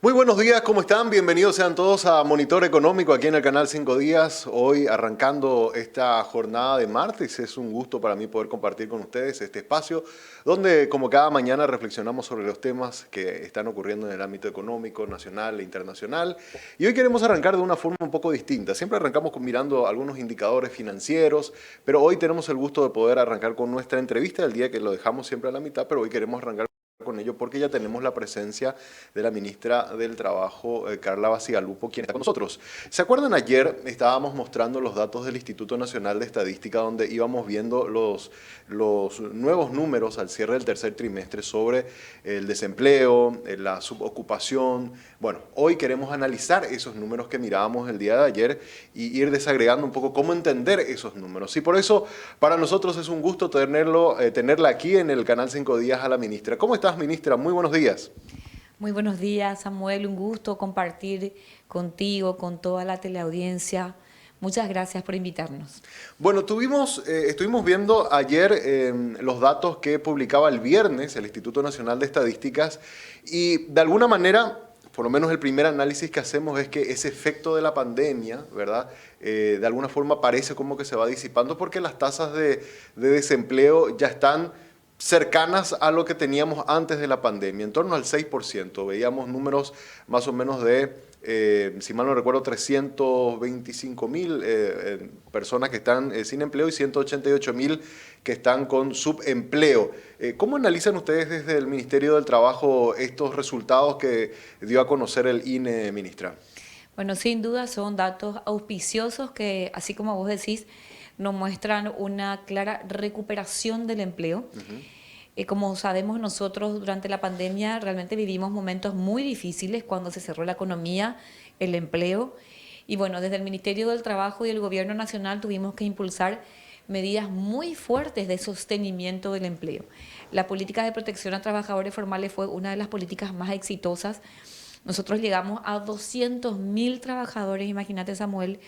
Muy buenos días, ¿cómo están? Bienvenidos sean todos a Monitor Económico aquí en el canal 5 Días. Hoy arrancando esta jornada de martes, es un gusto para mí poder compartir con ustedes este espacio donde como cada mañana reflexionamos sobre los temas que están ocurriendo en el ámbito económico, nacional e internacional. Y hoy queremos arrancar de una forma un poco distinta. Siempre arrancamos mirando algunos indicadores financieros, pero hoy tenemos el gusto de poder arrancar con nuestra entrevista del día, que lo dejamos siempre a la mitad, pero hoy queremos arrancar con ello porque ya tenemos la presencia de la ministra del Trabajo, Carla Bacigalupo, quien está con nosotros. ¿Se acuerdan? Ayer estábamos mostrando los datos del Instituto Nacional de Estadística, donde íbamos viendo los nuevos números al cierre del tercer trimestre sobre el desempleo, la subocupación. Bueno, hoy queremos analizar esos números que mirábamos el día de ayer y ir desagregando un poco cómo entender esos números. Y por eso, para nosotros es un gusto tenerla aquí en el canal 5 Días a la ministra. ¿Cómo estás, ministra? Muy buenos días. Muy buenos días, Samuel. Un gusto compartir contigo, con toda la teleaudiencia. Muchas gracias por invitarnos. Bueno, estuvimos viendo ayer los datos que publicaba el viernes el Instituto Nacional de Estadísticas y de alguna manera, por lo menos el primer análisis que hacemos es que ese efecto de la pandemia, ¿verdad? De alguna forma parece como que se va disipando porque las tasas de desempleo ya están cercanas a lo que teníamos antes de la pandemia, en torno al 6%. Veíamos números más o menos de, si mal no recuerdo, 325.000 personas que están sin empleo y 188.000 que están con subempleo. ¿Cómo analizan ustedes desde el Ministerio del Trabajo estos resultados que dio a conocer el INE, ministra? Bueno, sin duda son datos auspiciosos que, así como vos decís, nos muestran una clara recuperación del empleo. Como sabemos nosotros, durante la pandemia realmente vivimos momentos muy difíciles cuando se cerró la economía, el empleo. Y bueno, desde el Ministerio del Trabajo y el Gobierno Nacional tuvimos que impulsar medidas muy fuertes de sostenimiento del empleo. La política de protección a trabajadores formales fue una de las políticas más exitosas. Nosotros llegamos a 200.000 trabajadores, imagínate, Samuel,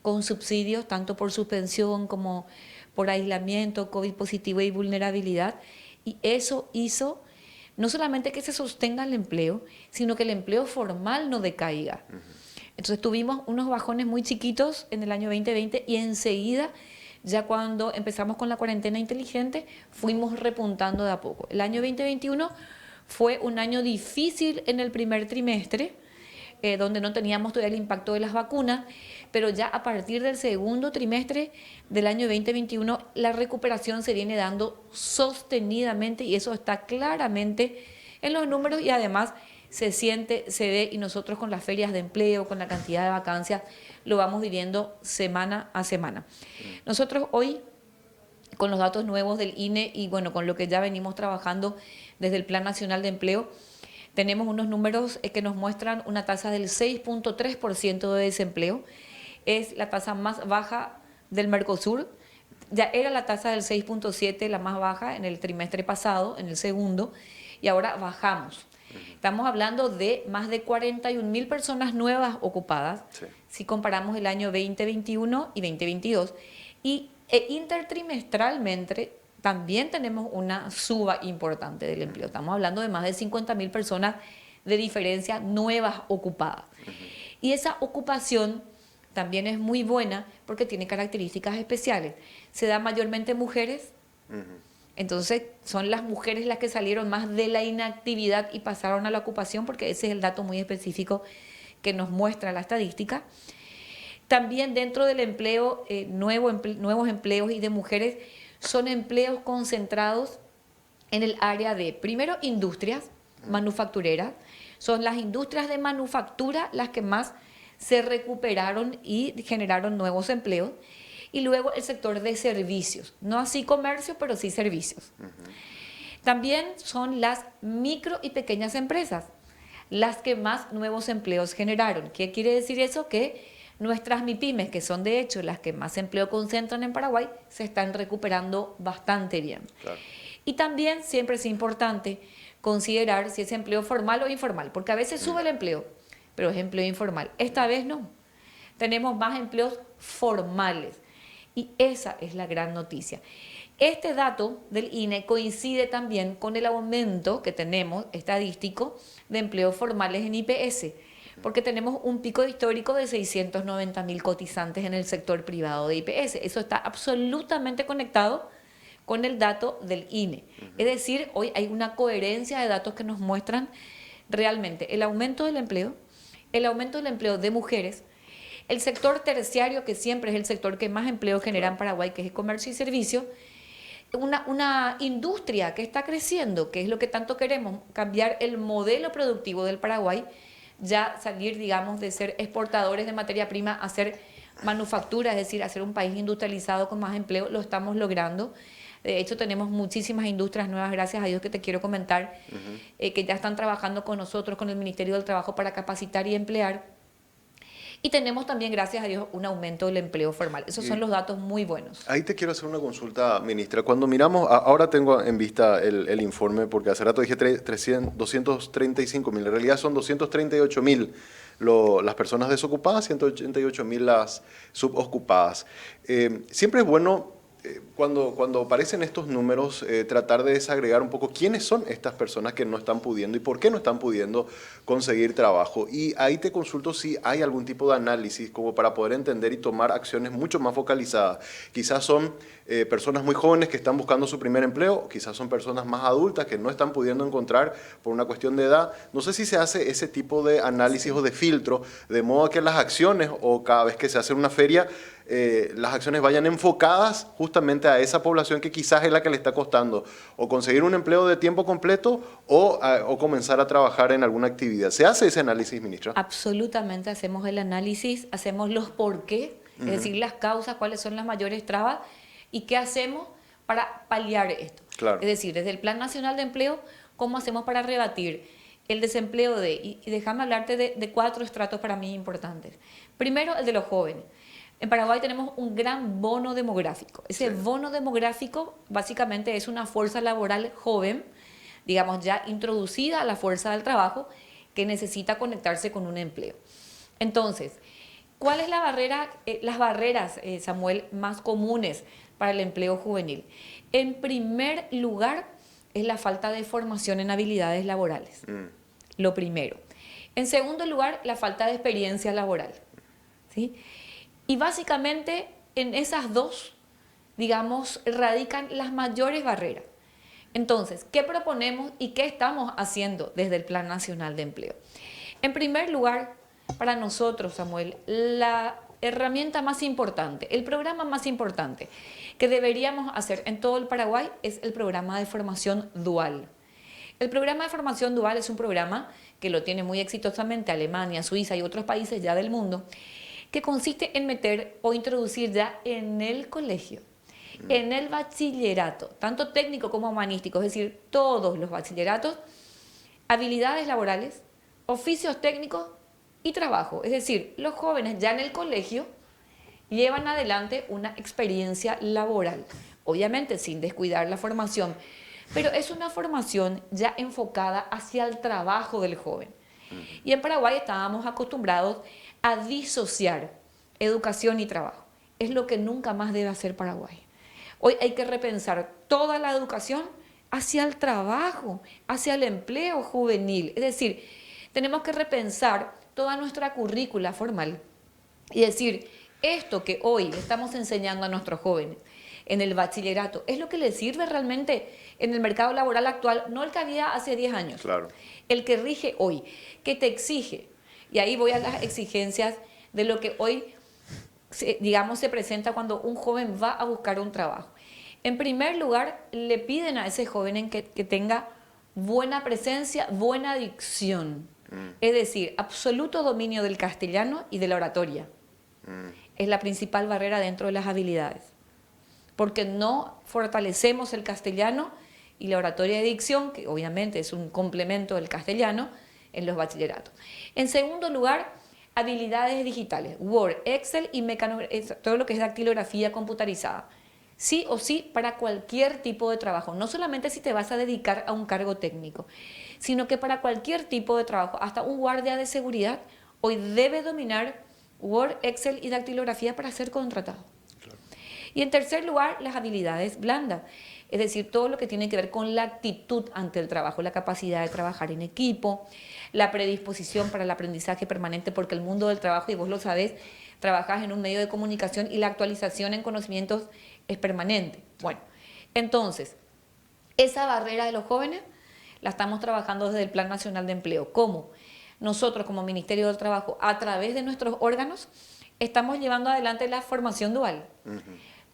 con subsidios tanto por suspensión como por aislamiento, COVID positivo y vulnerabilidad. Y eso hizo no solamente que se sostenga el empleo, sino que el empleo formal no decaiga. Entonces tuvimos unos bajones muy chiquitos en el año 2020 y enseguida, ya cuando empezamos con la cuarentena inteligente, fuimos repuntando de a poco. El año 2021 fue un año difícil en el primer trimestre, donde no teníamos todavía el impacto de las vacunas, pero ya a partir del segundo trimestre del año 2021 la recuperación se viene dando sostenidamente y eso está claramente en los números y además se siente, se ve y nosotros con las ferias de empleo, con la cantidad de vacancias, lo vamos viviendo semana a semana. Nosotros hoy, con los datos nuevos del INE y bueno, con lo que ya venimos trabajando desde el Plan Nacional de Empleo, tenemos unos números que nos muestran una tasa del 6.3% de desempleo. Es la tasa más baja del Mercosur. Ya era la tasa del 6.7, la más baja en el trimestre pasado, en el segundo, y ahora bajamos. Estamos hablando de más de 41.000 personas nuevas ocupadas, sí, si comparamos el año 2021 y 2022. Y intertrimestralmente también tenemos una suba importante del empleo. Estamos hablando de más de 50.000 personas de diferencia nuevas ocupadas. Y esa ocupación también es muy buena porque tiene características especiales. Se da mayormente en mujeres. Entonces son las mujeres las que salieron más de la inactividad y pasaron a la ocupación, porque ese es el dato muy específico que nos muestra la estadística. También dentro del empleo, nuevos empleos y de mujeres, son empleos concentrados en el área de, primero, industrias manufactureras. Son las industrias de manufactura las que más se recuperaron y generaron nuevos empleos. Y luego el sector de servicios, no así comercio, pero sí servicios. También son las micro y pequeñas empresas las que más nuevos empleos generaron. ¿Qué quiere decir eso? Que nuestras MIPYMES, que son de hecho las que más empleo concentran en Paraguay, se están recuperando bastante bien. Claro. Y también siempre es importante considerar si es empleo formal o informal, porque a veces sube el empleo, pero es empleo informal. Esta vez no. Tenemos más empleos formales y esa es la gran noticia. Este dato del INE coincide también con el aumento que tenemos estadístico de empleos formales en IPS, porque tenemos un pico histórico de 690.000 cotizantes en el sector privado de IPS. Eso está absolutamente conectado con el dato del INE. Es decir, hoy hay una coherencia de datos que nos muestran realmente el aumento del empleo de mujeres, el sector terciario, que siempre es el sector que más empleo genera en Paraguay, que es el comercio y servicio, una industria que está creciendo, que es lo que tanto queremos, cambiar el modelo productivo del Paraguay, ya salir, digamos, de ser exportadores de materia prima a ser manufactura, es decir, a ser un país industrializado con más empleo. Lo estamos logrando. De hecho, tenemos muchísimas industrias nuevas, gracias a Dios, que te quiero comentar, que ya están trabajando con nosotros, con el Ministerio del Trabajo, para capacitar y emplear. Y tenemos también, gracias a Dios, un aumento del empleo formal. Esos son los datos muy buenos. Ahí te quiero hacer una consulta, ministra. Cuando miramos, ahora tengo en vista el informe, porque hace rato dije 235.000, en realidad son 238.000 las personas desocupadas, 188.000 las subocupadas. Siempre es bueno, cuando aparecen estos números, tratar de desagregar un poco quiénes son estas personas que no están pudiendo y por qué no están pudiendo conseguir trabajo. Y ahí te consulto si hay algún tipo de análisis como para poder entender y tomar acciones mucho más focalizadas. Quizás son personas muy jóvenes que están buscando su primer empleo, quizás son personas más adultas que no están pudiendo encontrar por una cuestión de edad. No sé si se hace ese tipo de análisis o de filtro, de modo que las acciones, o cada vez que se hace una feria, las acciones vayan enfocadas justamente a esa población que quizás es la que le está costando o conseguir un empleo de tiempo completo o comenzar a trabajar en alguna actividad. ¿Se hace ese análisis, ministra? Absolutamente hacemos el análisis, hacemos los por qué, es decir, las causas, cuáles son las mayores trabas y qué hacemos para paliar esto. Claro. Es decir, desde el Plan Nacional de Empleo, ¿cómo hacemos para rebatir el desempleo y déjame hablarte de 4 estratos para mí importantes? Primero, el de los jóvenes. En Paraguay tenemos un gran bono demográfico. Ese bono demográfico básicamente es una fuerza laboral joven, digamos ya introducida a la fuerza del trabajo, que necesita conectarse con un empleo. Entonces, ¿cuál es las barreras, Samuel, más comunes para el empleo juvenil? En primer lugar, es la falta de formación en habilidades laborales. Lo primero. En segundo lugar, la falta de experiencia laboral. ¿Sí? Y básicamente en esas dos, digamos, radican las mayores barreras. Entonces, ¿qué proponemos y qué estamos haciendo desde el Plan Nacional de Empleo? En primer lugar, para nosotros, Samuel, la herramienta más importante, el programa más importante que deberíamos hacer en todo el Paraguay es el programa de formación dual. El programa de formación dual es un programa que lo tiene muy exitosamente Alemania, Suiza y otros países ya del mundo, que consiste en meter o introducir ya en el colegio, en el bachillerato, tanto técnico como humanístico, es decir, todos los bachilleratos, habilidades laborales, oficios técnicos y trabajo. Es decir, los jóvenes ya en el colegio llevan adelante una experiencia laboral, obviamente sin descuidar la formación, pero es una formación ya enfocada hacia el trabajo del joven. Y en Paraguay estábamos acostumbrados a disociar educación y trabajo. Es lo que nunca más debe hacer Paraguay. Hoy hay que repensar toda la educación hacia el trabajo, hacia el empleo juvenil. Es decir, tenemos que repensar toda nuestra currícula formal y decir, esto que hoy le estamos enseñando a nuestros jóvenes en el bachillerato, ¿es lo que les sirve realmente en el mercado laboral actual? No el que había hace 10 años, Claro. El que rige hoy, que te exige. Y ahí voy a las exigencias de lo que hoy, digamos, se presenta cuando un joven va a buscar un trabajo. En primer lugar, le piden a ese joven que tenga buena presencia, buena dicción. Es decir, absoluto dominio del castellano y de la oratoria. Es la principal barrera dentro de las habilidades. Porque no fortalecemos el castellano y la oratoria de dicción, que obviamente es un complemento del castellano, en los bachilleratos. En segundo lugar, habilidades digitales, Word, Excel y todo lo que es dactilografía computarizada. Sí o sí para cualquier tipo de trabajo, no solamente si te vas a dedicar a un cargo técnico, sino que para cualquier tipo de trabajo, hasta un guardia de seguridad, hoy debe dominar Word, Excel y dactilografía para ser contratado. Claro. Y en tercer lugar, las habilidades blandas, es decir, todo lo que tiene que ver con la actitud ante el trabajo, la capacidad de trabajar en equipo, la predisposición para el aprendizaje permanente, porque el mundo del trabajo, y vos lo sabés, trabajas en un medio de comunicación y la actualización en conocimientos es permanente. Bueno, entonces, esa barrera de los jóvenes la estamos trabajando desde el Plan Nacional de Empleo. ¿Cómo? Nosotros como Ministerio del Trabajo, a través de nuestros órganos, estamos llevando adelante la formación dual.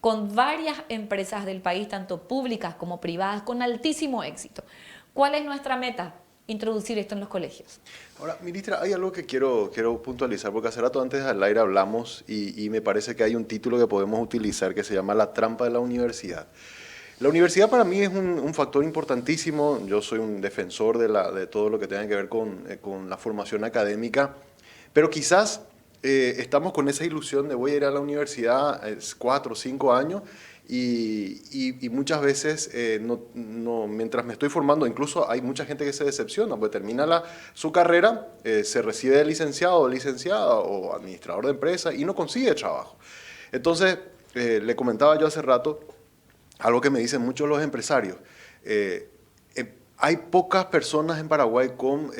Con varias empresas del país, tanto públicas como privadas, con altísimo éxito. ¿Cuál es nuestra meta? Introducir esto en los colegios. Ahora, ministra, hay algo que quiero puntualizar, porque hace rato antes del aire hablamos y me parece que hay un título que podemos utilizar que se llama La trampa de la universidad. La universidad para mí es un factor importantísimo. Yo soy un defensor de todo lo que tenga que ver con la formación académica, pero quizás estamos con esa ilusión de voy a ir a la universidad 4 o 5 años y muchas veces mientras me estoy formando, incluso hay mucha gente que se decepciona, pues termina su carrera, se recibe de licenciado o licenciada o administrador de empresa y no consigue trabajo. Entonces, le comentaba yo hace rato, algo que me dicen muchos los empresarios, hay pocas personas en Paraguay con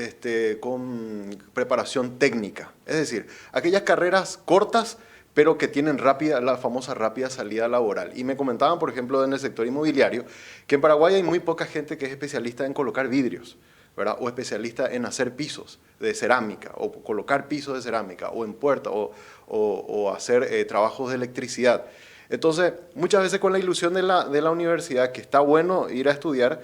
preparación técnica, es decir, aquellas carreras cortas pero que tienen la famosa rápida salida laboral. Y me comentaban, por ejemplo, en el sector inmobiliario, que en Paraguay hay muy poca gente que es especialista en colocar vidrios, ¿verdad? O especialista en hacer pisos de cerámica, o colocar pisos de cerámica, o en puerta, o hacer trabajos de electricidad. Entonces, muchas veces con la ilusión de la universidad, que está bueno ir a estudiar,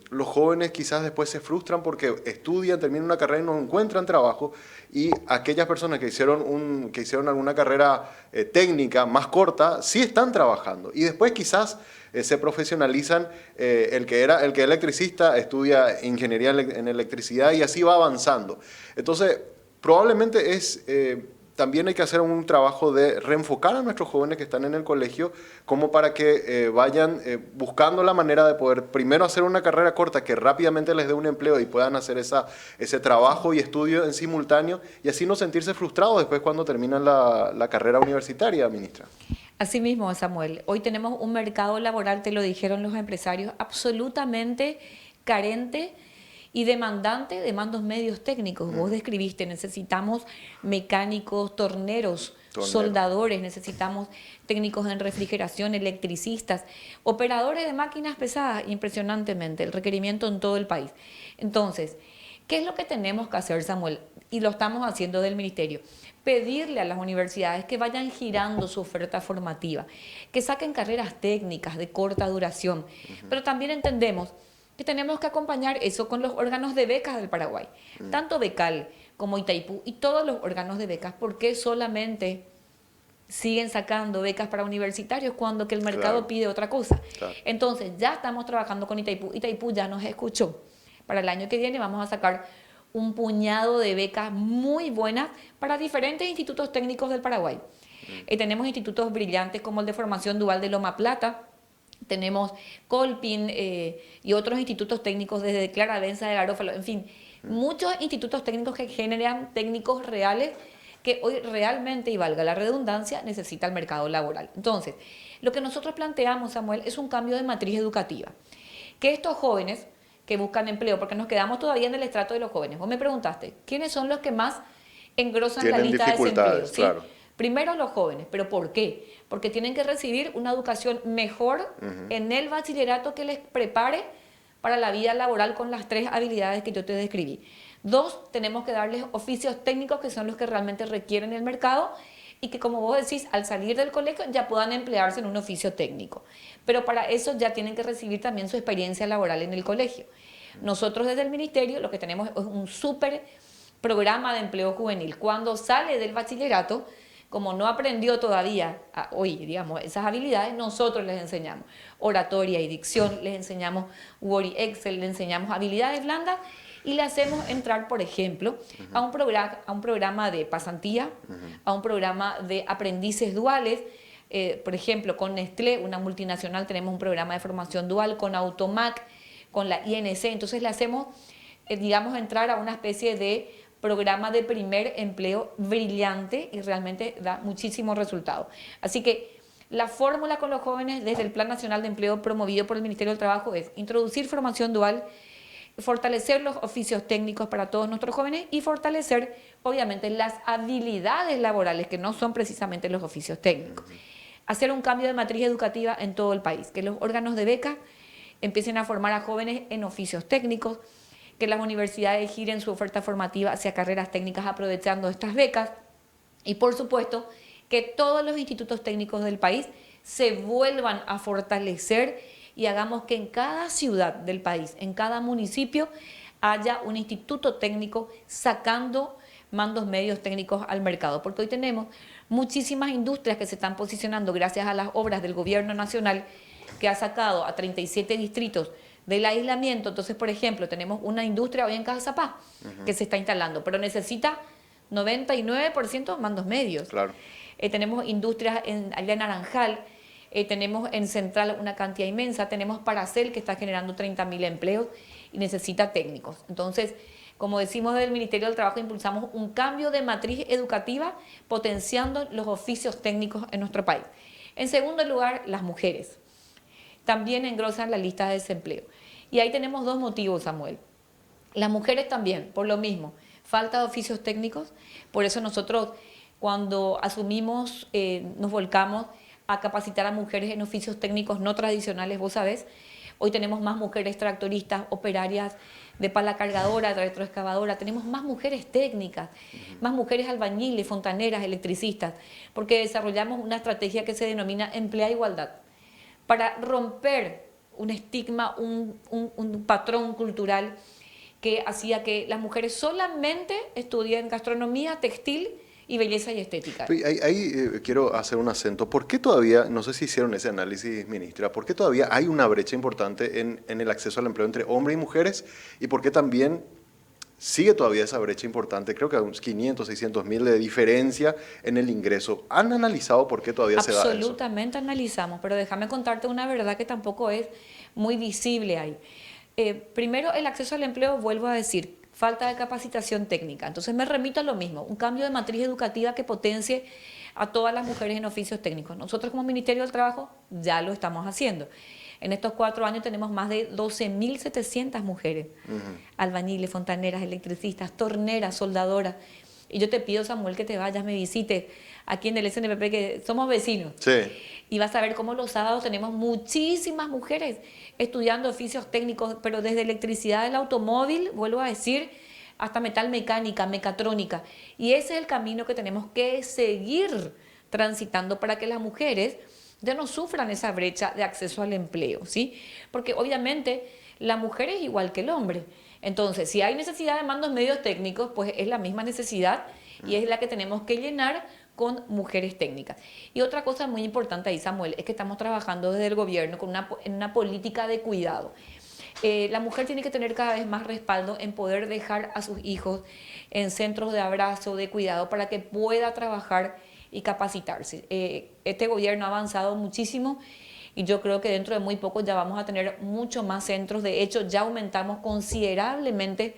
los jóvenes quizás después se frustran porque estudian, terminan una carrera y no encuentran trabajo, y aquellas personas que hicieron alguna carrera técnica más corta, sí están trabajando, y después quizás se profesionalizan, el que es electricista estudia ingeniería en electricidad y así va avanzando. Entonces, probablemente también hay que hacer un trabajo de reenfocar a nuestros jóvenes que están en el colegio como para que vayan buscando la manera de poder primero hacer una carrera corta que rápidamente les dé un empleo y puedan hacer ese trabajo y estudio en simultáneo y así no sentirse frustrados después cuando terminan la carrera universitaria, ministra. Así mismo, Samuel, hoy tenemos un mercado laboral, te lo dijeron los empresarios, absolutamente carente y demandante de mandos medios técnicos. Vos describiste, necesitamos mecánicos, torneros, soldadores, necesitamos técnicos en refrigeración, electricistas, operadores de máquinas pesadas, impresionantemente, el requerimiento en todo el país. Entonces, ¿qué es lo que tenemos que hacer, Samuel? Y lo estamos haciendo del Ministerio. Pedirle a las universidades que vayan girando su oferta formativa, que saquen carreras técnicas de corta duración, pero también entendemos que tenemos que acompañar eso con los órganos de becas del Paraguay, tanto Becal como Itaipú y todos los órganos de becas, porque solamente siguen sacando becas para universitarios cuando que el mercado pide otra cosa. Claro. Entonces ya estamos trabajando con Itaipú, Itaipú ya nos escuchó. Para el año que viene vamos a sacar un puñado de becas muy buenas para diferentes institutos técnicos del Paraguay. Tenemos institutos brillantes como el de formación dual de Loma Plata, tenemos Colpin y otros institutos técnicos desde Claravenza de Garófalo, en fin, muchos institutos técnicos que generan técnicos reales que hoy realmente, y valga la redundancia, necesita el mercado laboral. Entonces, lo que nosotros planteamos, Samuel, es un cambio de matriz educativa. Que estos jóvenes que buscan empleo, porque nos quedamos todavía en el estrato de los jóvenes. Vos me preguntaste, ¿quiénes son los que más engrosan la lista de desempleo? ¿Sí? Claro. Primero los jóvenes, ¿pero por qué? Porque tienen que recibir una educación mejor en el bachillerato que les prepare para la vida laboral con las 3 habilidades que yo te describí. 2, tenemos que darles oficios técnicos que son los que realmente requieren el mercado y que, como vos decís, al salir del colegio ya puedan emplearse en un oficio técnico. Pero para eso ya tienen que recibir también su experiencia laboral en el colegio. Nosotros desde el Ministerio lo que tenemos es un súper programa de empleo juvenil. Cuando sale del bachillerato, como no aprendió todavía hoy, digamos, esas habilidades, nosotros les enseñamos oratoria y dicción, les enseñamos Word y Excel, les enseñamos habilidades blandas y le hacemos entrar, por ejemplo, a un programa de pasantía, a un programa de aprendices duales. Por ejemplo, con Nestlé, una multinacional, tenemos un programa de formación dual, con Automac, con la INC. Entonces le hacemos, digamos, entrar a una especie de programa de primer empleo brillante y realmente da muchísimo resultado. Así que La fórmula con los jóvenes desde el Plan Nacional de Empleo promovido por el Ministerio del Trabajo es introducir formación dual, fortalecer los oficios técnicos para todos nuestros jóvenes y fortalecer, obviamente, las habilidades laborales, que no son precisamente los oficios técnicos. Hacer un cambio de matriz educativa en todo el país, que los órganos de beca empiecen a formar a jóvenes en oficios técnicos, que las universidades giren su oferta formativa hacia carreras técnicas aprovechando estas becas y, por supuesto, que todos los institutos técnicos del país se vuelvan a fortalecer y hagamos que en cada ciudad del país, en cada municipio, haya un instituto técnico sacando mandos medios técnicos al mercado. Porque hoy tenemos muchísimas industrias que se están posicionando gracias a las obras del gobierno nacional que ha sacado a 37 distritos del aislamiento. Entonces, por ejemplo, tenemos una industria hoy en Cajazapá que se está instalando, pero necesita 99% mandos medios. Claro. Tenemos industrias allá en Naranjal, tenemos en Central una cantidad inmensa, tenemos Paracel que está generando 30.000 empleos y necesita técnicos. Entonces, como decimos del Ministerio del Trabajo, impulsamos un cambio de matriz educativa potenciando los oficios técnicos en nuestro país. En segundo lugar, las mujeres también engrosan la lista de desempleo. Y ahí tenemos dos motivos, Samuel. Las mujeres también, por lo mismo, falta de oficios técnicos, por eso nosotros cuando asumimos, nos volcamos a capacitar a mujeres en oficios técnicos no tradicionales, vos sabés, hoy tenemos más mujeres tractoristas, operarias de pala cargadora, de retroexcavadora, tenemos más mujeres técnicas, más mujeres albañiles, fontaneras, electricistas, porque desarrollamos una estrategia que se denomina Emplea Igualdad, para romper un estigma, un patrón cultural que hacía que las mujeres solamente estudien gastronomía, textil y belleza y estética. Ahí quiero hacer un acento. ¿Por qué todavía, no sé si hicieron ese análisis, ministra, por qué todavía hay una brecha importante en el acceso al empleo entre hombres y mujeres? ¿Y por qué también sigue todavía esa brecha importante? Creo que hay unos 500, 600 mil de diferencia en el ingreso. ¿Han analizado por qué todavía se da eso? Absolutamente analizamos, pero déjame contarte una verdad que tampoco es muy visible ahí. Primero, el acceso al empleo, vuelvo a decir, falta de capacitación técnica. Entonces me remito a lo mismo, un cambio de matriz educativa que potencie a todas las mujeres en oficios técnicos. Nosotros como Ministerio del Trabajo ya lo estamos haciendo. En estos 4 años tenemos más de 12.700 mujeres, albañiles, fontaneras, electricistas, torneras, soldadoras. Y yo te pido, Samuel, que te vayas, me visites aquí en el SNPP, que somos vecinos. Sí. Y vas a ver cómo los sábados tenemos muchísimas mujeres estudiando oficios técnicos, pero desde electricidad del automóvil, vuelvo a decir, hasta metalmecánica, mecatrónica. Y ese es el camino que tenemos que seguir transitando para que las mujeres ya no sufran esa brecha de acceso al empleo, ¿sí? Porque obviamente la mujer es igual que el hombre. Entonces, si hay necesidad de mandos medios técnicos, pues es la misma necesidad y es la que tenemos que llenar con mujeres técnicas. Y otra cosa muy importante ahí, Samuel, es que estamos trabajando desde el gobierno en una política de cuidado. La mujer tiene que tener cada vez más respaldo en poder dejar a sus hijos en centros de abrazo, de cuidado, para que pueda trabajar y capacitarse. Este gobierno ha avanzado muchísimo y yo creo que dentro de muy poco ya vamos a tener muchos más centros. De hecho, ya aumentamos considerablemente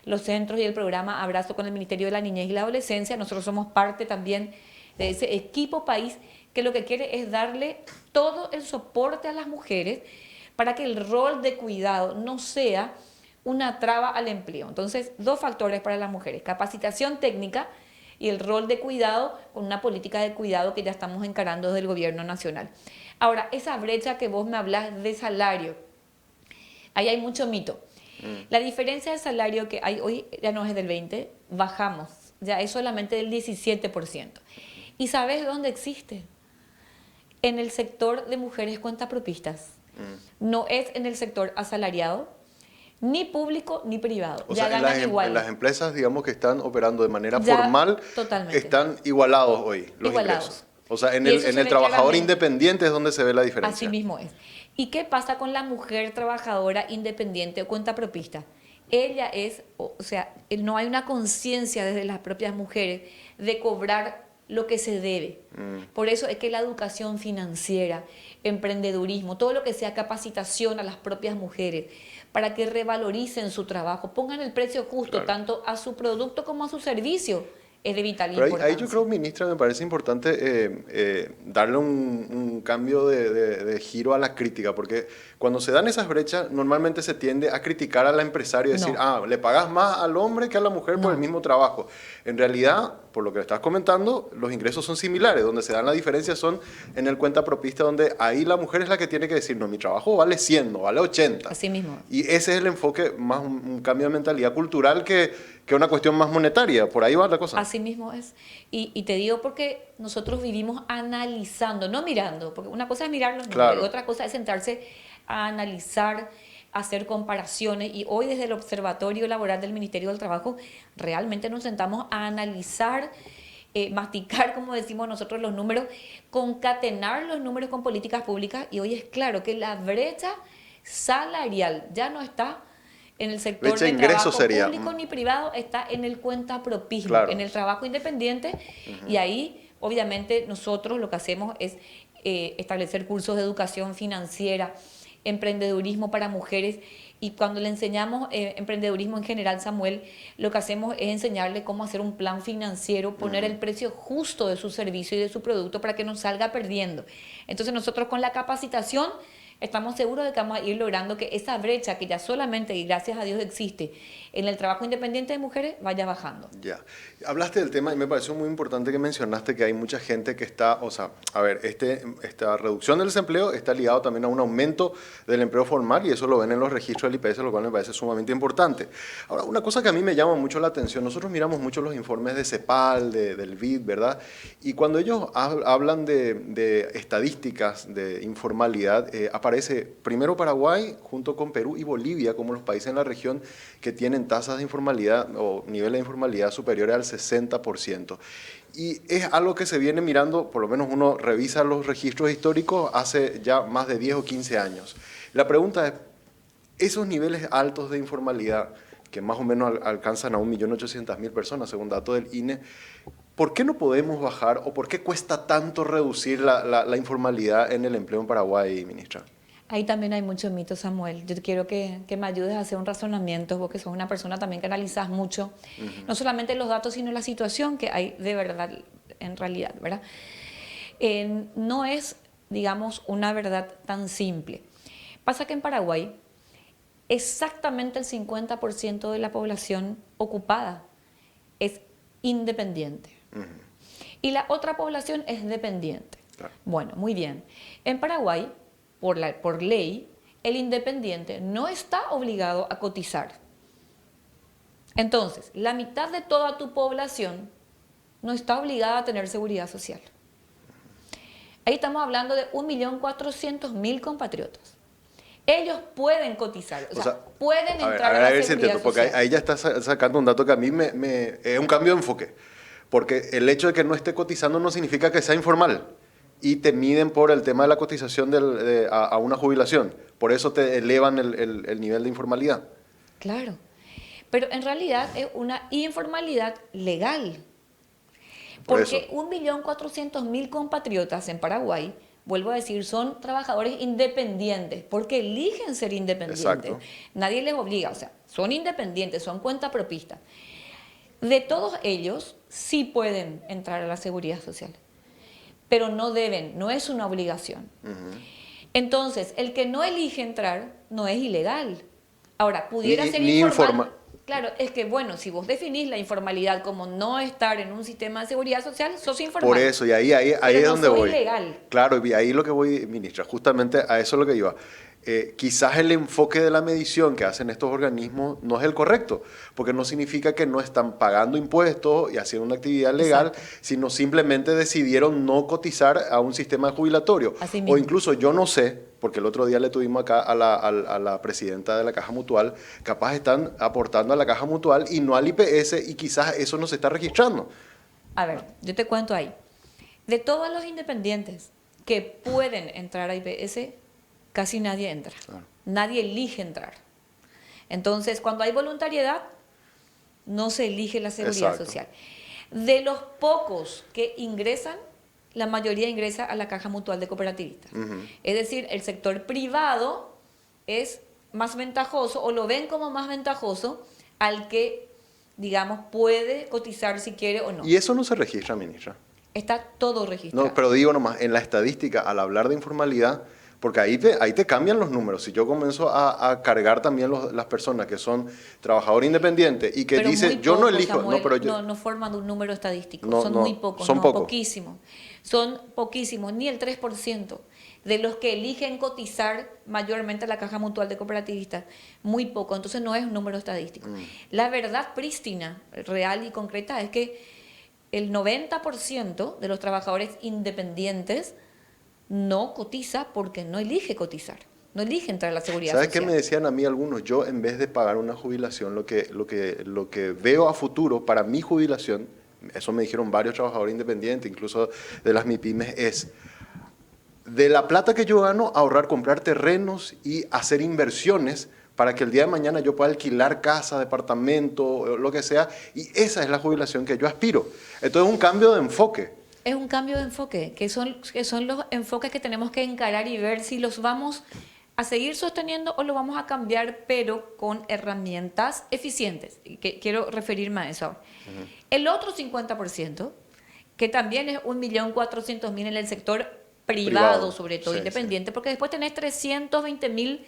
los centros y el programa Abrazo con el Ministerio de la Niñez y la Adolescencia. Nosotros somos parte también de ese equipo país que lo que quiere es darle todo el soporte a las mujeres para que el rol de cuidado no sea una traba al empleo. Entonces, 2 factores para las mujeres: capacitación técnica y el rol de cuidado, con una política de cuidado que ya estamos encarando desde el gobierno nacional. Ahora, esa brecha que vos me hablas de salario, ahí hay mucho mito. La diferencia de salario que hay hoy ya no es del 20%, bajamos, ya es solamente del 17%. ¿Y sabes dónde existe? En el sector de mujeres cuentapropistas. No es en el sector asalariado, ni público ni privado. O ya sea, ganan igual. En las empresas, digamos, que están operando de manera Ya, formal, totalmente. están igualados hoy los Igualados. ingresos. O sea, en Y eso el se ve trabajador claramente. independiente es donde se ve la diferencia. Así mismo es. ¿Y qué pasa con la mujer trabajadora independiente o cuentapropista? Ella es, o sea, no hay una conciencia desde las propias mujeres de cobrar lo que se debe. Por eso es que la educación financiera, emprendedurismo, todo lo que sea capacitación a las propias mujeres, para que revaloricen su trabajo, pongan el precio justo, Claro. tanto a su producto como a su servicio, es de vital Pero importancia. ahí yo creo, ministra, me parece importante darle un cambio de giro a la crítica, porque cuando se dan esas brechas, normalmente se tiende a criticar al empresario y decir, No, le pagas más al hombre que a la mujer por el no. mismo trabajo. En realidad, por lo que estás comentando, los ingresos son similares, donde se dan la diferencia son en el cuentapropista, donde ahí la mujer es la que tiene que decir, no, mi trabajo vale 100, no vale 80. Así mismo. Y ese es el enfoque, más un cambio de mentalidad cultural que una cuestión más monetaria. Por ahí va la cosa. Así mismo es. Y te digo porque nosotros vivimos analizando, no mirando, porque una cosa es mirar los números, Claro. y otra cosa es sentarse a analizar, hacer comparaciones. Y hoy desde el Observatorio Laboral del Ministerio del Trabajo realmente nos sentamos a analizar, masticar, como decimos nosotros, los números, concatenar los números con políticas públicas. Y hoy es claro que la brecha salarial ya no está en el sector Brecha de de ingreso trabajo sería. público ni privado, está en el cuentapropismo, Claro. en el trabajo independiente. Y ahí, obviamente, nosotros lo que hacemos es establecer cursos de educación financiera, emprendedurismo para mujeres. Y cuando le enseñamos emprendedurismo en general, Samuel, lo que hacemos es enseñarle cómo hacer un plan financiero, poner el precio justo de su servicio y de su producto para que no salga perdiendo. Entonces nosotros con la capacitación estamos seguros de que vamos a ir logrando que esa brecha que ya solamente y gracias a Dios existe en el trabajo independiente de mujeres vaya bajando. Ya. Hablaste del tema y me pareció muy importante que mencionaste que hay mucha gente que está, o sea, a ver, esta reducción del desempleo está ligado también a un aumento del empleo formal y eso lo ven en los registros del IPS, lo cual me parece sumamente importante. Ahora, una cosa que a mí me llama mucho la atención, nosotros miramos mucho los informes de CEPAL, del BID, ¿verdad? Y cuando ellos hablan de estadísticas de informalidad, aparece primero Paraguay junto con Perú y Bolivia como los países en la región que tienen tasas de informalidad o niveles de informalidad superiores al 60%. Y es algo que se viene mirando, por lo menos uno revisa los registros históricos hace ya más de 10 o 15 años. La pregunta es, esos niveles altos de informalidad, que más o menos alcanzan a 1.800.000 personas según datos del INE, ¿por qué no podemos bajar o por qué cuesta tanto reducir la informalidad en el empleo en Paraguay, ministra? Ahí también hay muchos mitos, Samuel. Yo quiero que me ayudes a hacer un razonamiento, vos que sos una persona también que analizás mucho, no solamente los datos, sino la situación que hay de verdad, en realidad, ¿verdad? No es, digamos, una verdad tan simple. Pasa que en Paraguay, exactamente el 50% de la población ocupada es independiente. Y la otra población es dependiente. Claro. Bueno, muy bien. En Paraguay, por ley, el independiente no está obligado a cotizar. Entonces, la mitad de toda tu población no está obligada a tener seguridad social. Ahí estamos hablando de 1.400.000 compatriotas. Ellos pueden cotizar, o sea, pueden entrar a la ver si seguridad entiendo, porque social. ahí ya está sacando un dato que a mí es un cambio de enfoque. Porque el hecho de que no esté cotizando no significa que sea informal. Y te miden por el tema de la cotización a una jubilación. Por eso te elevan el nivel de informalidad. Claro, pero en realidad es una informalidad legal. Por Porque eso. 1.400.000 compatriotas en Paraguay, vuelvo a decir, son trabajadores independientes, porque eligen ser independientes. Exacto. Nadie les obliga, o sea, son independientes, son cuentapropistas. De todos ellos, sí pueden entrar a la seguridad social, pero no deben, no es una obligación. Entonces, el que no elige entrar no es ilegal. Ahora, pudiera ser informal. Claro, es que bueno, si vos definís la informalidad como no estar en un sistema de seguridad social, sos informal. Por eso, y ahí pero es no donde sos voy. ilegal. Claro, y ahí lo que voy, ministra, justamente a eso es lo que iba. Quizás el enfoque de la medición que hacen estos organismos no es el correcto, porque no significa que no están pagando impuestos y haciendo una actividad legal, Exacto. sino simplemente decidieron no cotizar a un sistema jubilatorio. Así mismo. O incluso yo no sé, porque el otro día le tuvimos acá a la presidenta de la Caja Mutual, capaz están aportando a la Caja Mutual y no al IPS y quizás eso no se está registrando. A ver, yo te cuento ahí. De todos los independientes que pueden entrar a IPS, casi nadie entra. Claro. Nadie elige entrar. Entonces, cuando hay voluntariedad, no se elige la seguridad Exacto. social. De los pocos que ingresan, la mayoría ingresa a la Caja Mutual de Cooperativistas. Es decir, el sector privado es más ventajoso o lo ven como más ventajoso al que digamos, puede cotizar si quiere o no. Y eso no se registra, ministra. Está todo registrado. No, pero digo nomás, en la estadística, al hablar de informalidad, porque ahí te cambian los números. Si yo comienzo a cargar también las personas que son trabajadores independientes y que Pero dicen, muy yo no pocos, elijo, Samuel, no, pero yo, no forman un número estadístico, No, son no, muy pocos, son no, pocos. poquísimos. Son poquísimos, ni el 3% de los que eligen cotizar mayormente a la Caja Mutual de Cooperativistas, muy poco, entonces no es un número estadístico. La verdad prístina, real y concreta es que el 90% de los trabajadores independientes no cotiza porque no elige cotizar, no elige entrar a la seguridad ¿sabes social. qué me decían a mí algunos? Yo, en vez de pagar una jubilación, lo que veo a futuro para mi jubilación, eso me dijeron varios trabajadores independientes, incluso de las MIPYMES, es de la plata que yo gano, ahorrar, comprar terrenos y hacer inversiones para que el día de mañana yo pueda alquilar casa, departamento, lo que sea, y esa es la jubilación que yo aspiro. Entonces es un cambio de enfoque. Es un cambio de enfoque, que son los enfoques que tenemos que encarar y ver si los vamos a seguir sosteniendo o lo vamos a cambiar, pero con herramientas eficientes. Y que quiero referirme a eso. El otro 50%, que también es 1.400.000 en el sector privado, sobre todo sí, independiente, porque después tenés 320.000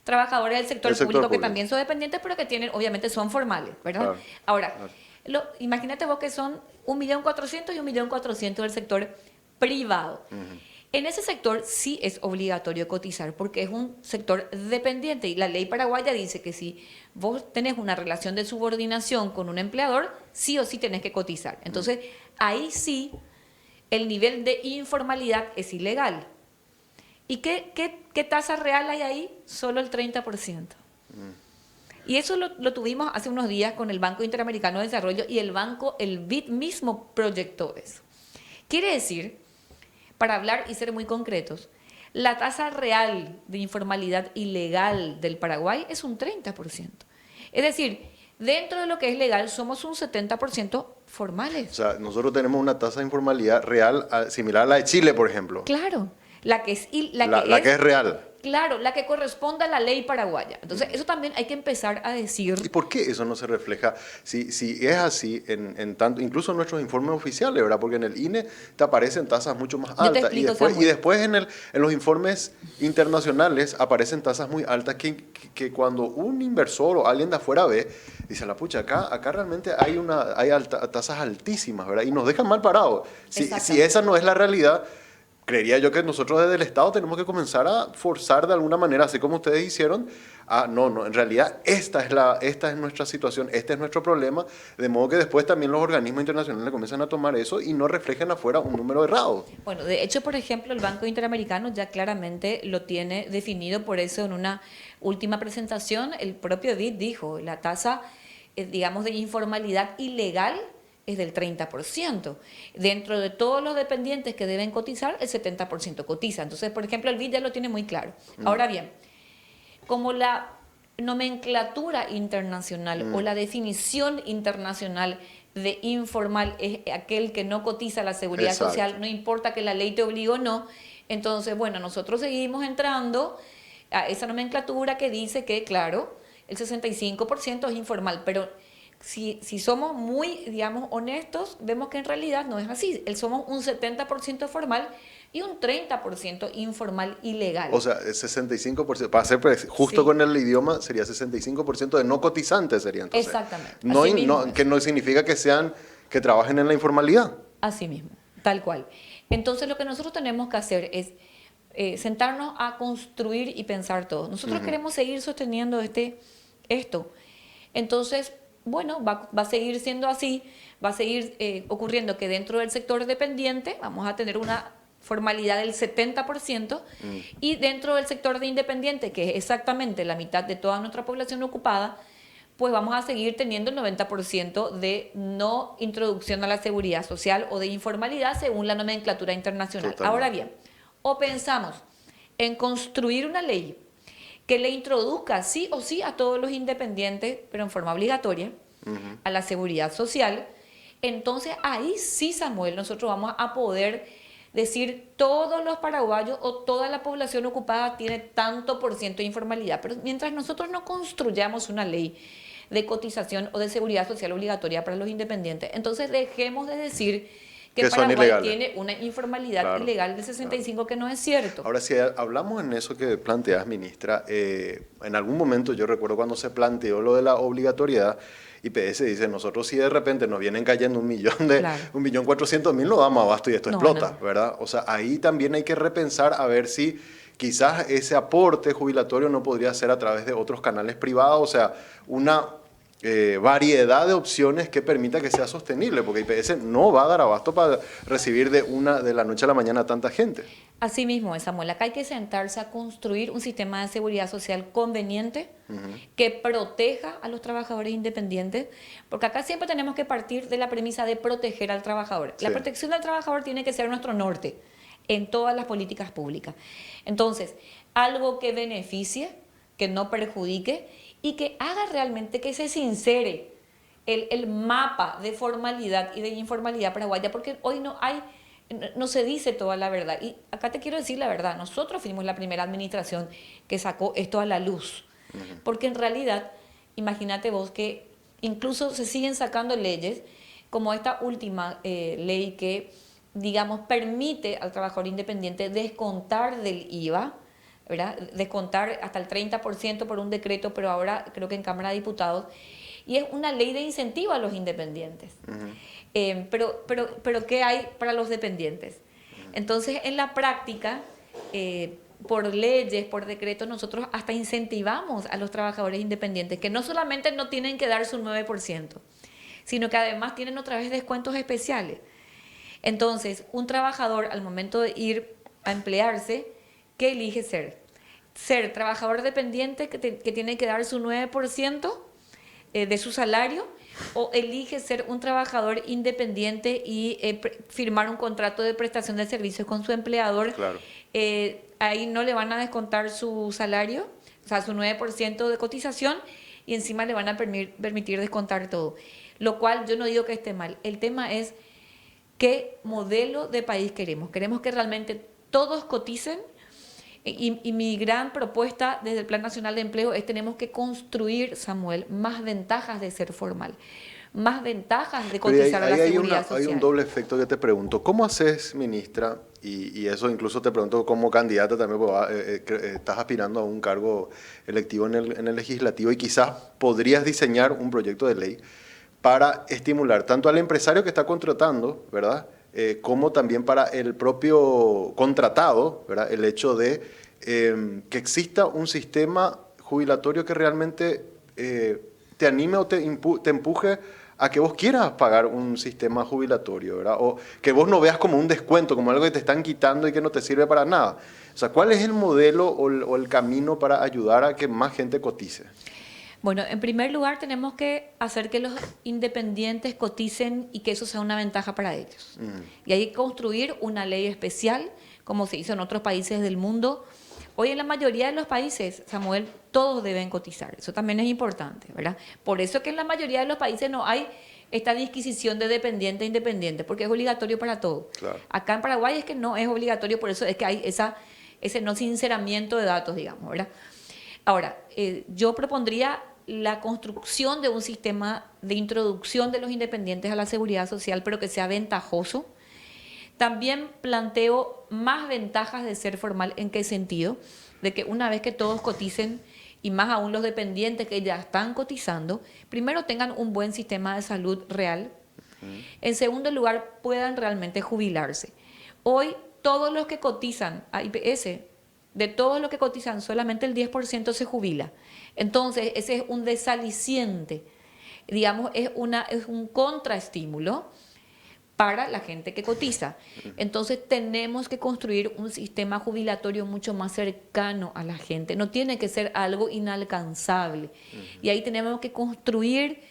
trabajadores del sector, El sector público que público. también son dependientes, pero que tienen, obviamente son formales, ¿verdad? Claro, Ahora, claro. imagínate vos que son 1.400.000 y 1.400.000 del sector privado. En ese sector sí es obligatorio cotizar porque es un sector dependiente y la ley paraguaya dice que si vos tenés una relación de subordinación con un empleador, sí o sí tenés que cotizar. Entonces, ahí sí el nivel de informalidad es ilegal. ¿Y qué tasa real hay ahí? Solo el 30%. Y eso lo tuvimos hace unos días con el Banco Interamericano de Desarrollo y el BID mismo proyectó eso. Quiere decir, para hablar y ser muy concretos, la tasa real de informalidad ilegal del Paraguay es un 30%. Es decir, dentro de lo que es legal somos un 70% formales. O sea, nosotros tenemos una tasa de informalidad real similar a la de Chile, por ejemplo. Claro, la que Que es real. Claro, la que corresponde a la ley paraguaya. Entonces, eso también hay que empezar a decir. ¿Y por qué eso no se refleja? Si es así, en tanto, incluso en nuestros informes oficiales, ¿verdad? Porque en el INE te aparecen tasas mucho más Yo te altas. explico, Y después en los informes internacionales aparecen tasas muy altas que cuando un inversor o alguien de afuera ve, dice, la pucha, acá realmente hay tasas altísimas, ¿verdad? Y nos dejan mal parados. Si esa no es la realidad, creería yo que nosotros desde el Estado tenemos que comenzar a forzar de alguna manera, así como ustedes hicieron, no, en realidad esta es nuestra situación, este es nuestro problema, de modo que después también los organismos internacionales comienzan a tomar eso y no reflejen afuera un número errado. Bueno, de hecho, por ejemplo, el Banco Interamericano ya claramente lo tiene definido, por eso en una última presentación el propio BID dijo, la tasa, digamos, de informalidad ilegal es del 30%. Dentro de todos los dependientes que deben cotizar, el 70% cotiza. Entonces, por ejemplo, el BID ya lo tiene muy claro. Ahora bien, como la nomenclatura internacional o la definición internacional de informal es aquel que no cotiza a la seguridad Exacto. social, no importa que la ley te obligue o no, entonces, bueno, nosotros seguimos entrando a esa nomenclatura que dice que, claro, el 65% es informal, pero si somos muy, digamos, honestos, vemos que en realidad no es así. Somos un 70% formal y un 30% informal ilegal. O sea, el 65%, para ser justo Sí. con el idioma, sería 65% de no cotizantes, sería entonces. Exactamente. No, Así mismo es. que no significa que trabajen en la informalidad. Así mismo, tal cual. Entonces lo que nosotros tenemos que hacer es sentarnos a construir y pensar todo. Nosotros queremos seguir sosteniendo esto. Entonces, bueno, va a seguir siendo así, va a seguir ocurriendo que dentro del sector dependiente vamos a tener una formalidad del 70% y dentro del sector de independiente, que es exactamente la mitad de toda nuestra población ocupada, pues vamos a seguir teniendo el 90% de no introducción a la seguridad social o de informalidad según la nomenclatura internacional. Totalmente. Ahora bien, o pensamos en construir una ley que le introduzca sí o sí a todos los independientes, pero en forma obligatoria, a la seguridad social, entonces ahí sí, Samuel, nosotros vamos a poder decir todos los paraguayos o toda la población ocupada tiene tanto por ciento de informalidad. Pero mientras nosotros no construyamos una ley de cotización o de seguridad social obligatoria para los independientes. Entonces dejemos de decir que Que son Paraguay ilegales. tiene una informalidad Claro, ilegal del 65 que no es cierto. Ahora, si hablamos en eso que planteas, ministra, en algún momento yo recuerdo cuando se planteó lo de la obligatoriedad, IPS dice, nosotros si de repente nos vienen cayendo 1.400.000, no damos abasto y esto No, explota, no. ¿verdad? O sea, ahí también hay que repensar a ver si quizás ese aporte jubilatorio no podría ser a través de otros canales privados, o sea, una variedad de opciones que permita que sea sostenible, porque IPS no va a dar abasto para recibir de la noche a la mañana a tanta gente. Así mismo es, Samuel. Acá hay que sentarse a construir un sistema de seguridad social conveniente que proteja a los trabajadores independientes, porque acá siempre tenemos que partir de la premisa de proteger al trabajador. La Sí. protección del trabajador tiene que ser nuestro norte en todas las políticas públicas. Entonces, algo que beneficie, que no perjudique y que haga realmente que se sincere el mapa de formalidad y de informalidad paraguaya, porque hoy no se dice toda la verdad. Y acá te quiero decir la verdad, nosotros fuimos la primera administración que sacó esto a la luz, porque en realidad, imagínate vos que incluso se siguen sacando leyes, como esta última ley que, digamos, permite al trabajador independiente descontar del IVA, ¿verdad? Descontar hasta el 30% por un decreto, pero ahora creo que en Cámara de Diputados, y es una ley de incentivo a los independientes. Pero ¿qué hay para los dependientes? Entonces, en la práctica, por leyes, por decretos, nosotros hasta incentivamos a los trabajadores independientes, que no solamente no tienen que dar su 9%, sino que además tienen otra vez descuentos especiales. Entonces, un trabajador al momento de ir a emplearse, ¿qué elige ser? Ser trabajador dependiente que tiene que dar su 9% de su salario, o elige ser un trabajador independiente y firmar un contrato de prestación de servicios con su empleador. Claro. Ahí no le van a descontar su salario, o sea, su 9% de cotización, y encima le van a permitir descontar todo. Lo cual yo no digo que esté mal. El tema es qué modelo de país queremos. Queremos que realmente todos coticen. Y mi gran propuesta desde el Plan Nacional de Empleo es tenemos que construir, Samuel, más ventajas de ser formal, más ventajas de cotizar a la seguridad social. Hay un doble efecto que te pregunto. ¿Cómo haces, ministra? Y eso incluso te pregunto como candidata también, porque estás aspirando a un cargo electivo en el legislativo y quizás podrías diseñar un proyecto de ley para estimular tanto al empresario que está contratando, ¿verdad? Como también para el propio contratado, ¿verdad? El hecho de que exista un sistema jubilatorio que realmente te anime o te empuje a que vos quieras pagar un sistema jubilatorio, ¿verdad? O que vos no veas como un descuento, como algo que te están quitando y que no te sirve para nada. O sea, ¿cuál es el modelo o el camino para ayudar a que más gente cotice? Bueno, en primer lugar tenemos que hacer que los independientes coticen y que eso sea una ventaja para ellos. Y hay que construir una ley especial, como se hizo en otros países del mundo. Hoy en la mayoría de los países, Samuel, todos deben cotizar. Eso también es importante, ¿verdad? Por eso que en la mayoría de los países no hay esta disquisición de dependiente e independiente, porque es obligatorio para todos. Claro. Acá en Paraguay es que no es obligatorio, por eso es que hay ese no sinceramiento de datos, digamos, ¿verdad? Ahora, yo propondría la construcción de un sistema de introducción de los independientes a la seguridad social, pero que sea ventajoso. También planteo más ventajas de ser formal. ¿En qué sentido? De que una vez que todos coticen, y más aún los dependientes que ya están cotizando, primero tengan un buen sistema de salud real. En segundo lugar, puedan realmente jubilarse. Hoy, todos los que cotizan a IPS, de todos los que cotizan, solamente el 10% se jubila. Entonces, ese es un desaliciente, digamos, es un contraestímulo para la gente que cotiza. Entonces, tenemos que construir un sistema jubilatorio mucho más cercano a la gente. No tiene que ser algo inalcanzable. Y ahí tenemos que construir,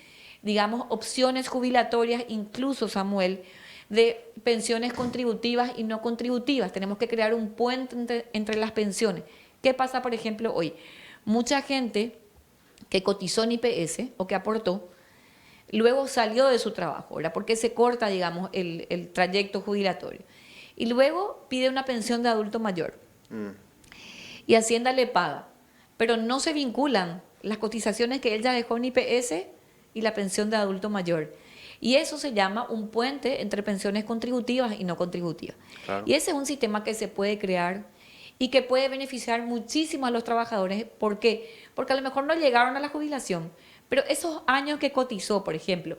digamos, opciones jubilatorias, incluso, Samuel, de pensiones contributivas y no contributivas. Tenemos que crear un puente entre las pensiones. ¿Qué pasa, por ejemplo, hoy? Mucha gente que cotizó en IPS o que aportó, luego salió de su trabajo, ¿verdad? Porque se corta, digamos, el trayecto jubilatorio. Y luego pide una pensión de adulto mayor. Y Hacienda le paga. Pero no se vinculan las cotizaciones que él ya dejó en IPS y la pensión de adulto mayor. Y eso se llama un puente entre pensiones contributivas y no contributivas. Claro. Y ese es un sistema que se puede crear y que puede beneficiar muchísimo a los trabajadores. ¿Por qué? Porque a lo mejor no llegaron a la jubilación, pero esos años que cotizó, por ejemplo,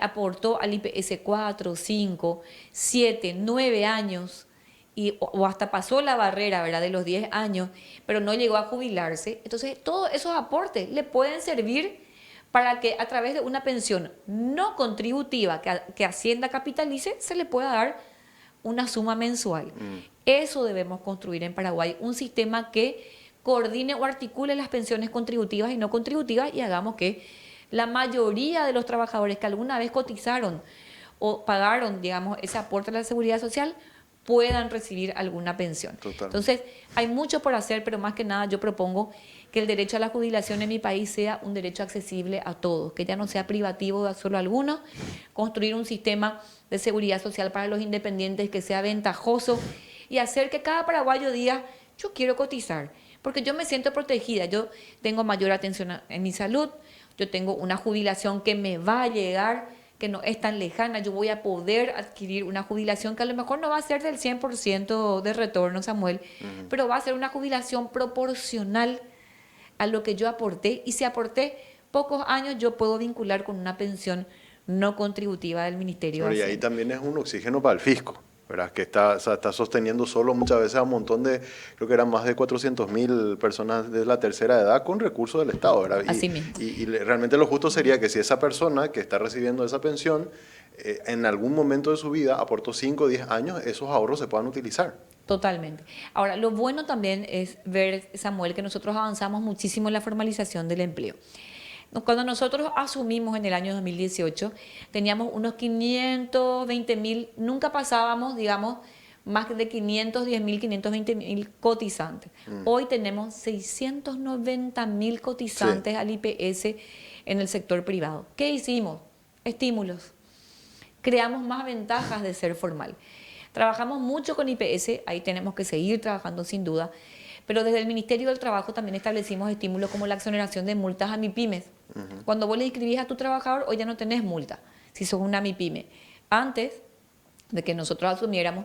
aportó al IPS 4, 5, 7, 9 años, o hasta pasó la barrera, ¿verdad?, de los 10 años, pero no llegó a jubilarse. Entonces, todos esos aportes le pueden servir para que a través de una pensión no contributiva que Hacienda capitalice, se le pueda dar una suma mensual. Eso debemos construir en Paraguay, un sistema que coordine o articule las pensiones contributivas y no contributivas, y hagamos que la mayoría de los trabajadores que alguna vez cotizaron o pagaron, digamos, ese aporte a la seguridad social, puedan recibir alguna pensión. Totalmente. Entonces, hay mucho por hacer, pero más que nada yo propongo que el derecho a la jubilación en mi país sea un derecho accesible a todos, que ya no sea privativo de solo algunos, construir un sistema de seguridad social para los independientes que sea ventajoso y hacer que cada paraguayo diga, yo quiero cotizar, porque yo me siento protegida, yo tengo mayor atención en mi salud, yo tengo una jubilación que me va a llegar, que no es tan lejana, yo voy a poder adquirir una jubilación que a lo mejor no va a ser del 100% de retorno, Samuel, pero va a ser una jubilación proporcional a lo que yo aporté, y si aporté pocos años, yo puedo vincular con una pensión no contributiva del Ministerio de Y ahí Hacienda. también es un oxígeno para el fisco, ¿verdad? Que está, o sea, está sosteniendo solo muchas veces a un montón de, creo que eran más de 400.000 personas de la tercera edad con recursos del Estado, ¿verdad? Así mismo. Y realmente lo justo sería que si esa persona que está recibiendo esa pensión, en algún momento de su vida aportó 5 o 10 años, esos ahorros se puedan utilizar. Totalmente. Ahora, lo bueno también es ver, Samuel, que nosotros avanzamos muchísimo en la formalización del empleo. Cuando nosotros asumimos en el año 2018, teníamos unos 520.000, nunca pasábamos, digamos, más de 510.000, 520.000 cotizantes. Hoy tenemos 690.000 cotizantes al IPS en el sector privado. ¿Qué hicimos? Estímulos. Creamos más ventajas de ser formal. Trabajamos mucho con IPS, ahí tenemos que seguir trabajando sin duda, pero desde el Ministerio del Trabajo también establecimos estímulos como la exoneración de multas a MIPYMES. Cuando vos le inscribís a tu trabajador, hoy ya no tenés multa, si sos una MIPYME. Antes de que nosotros asumiéramos,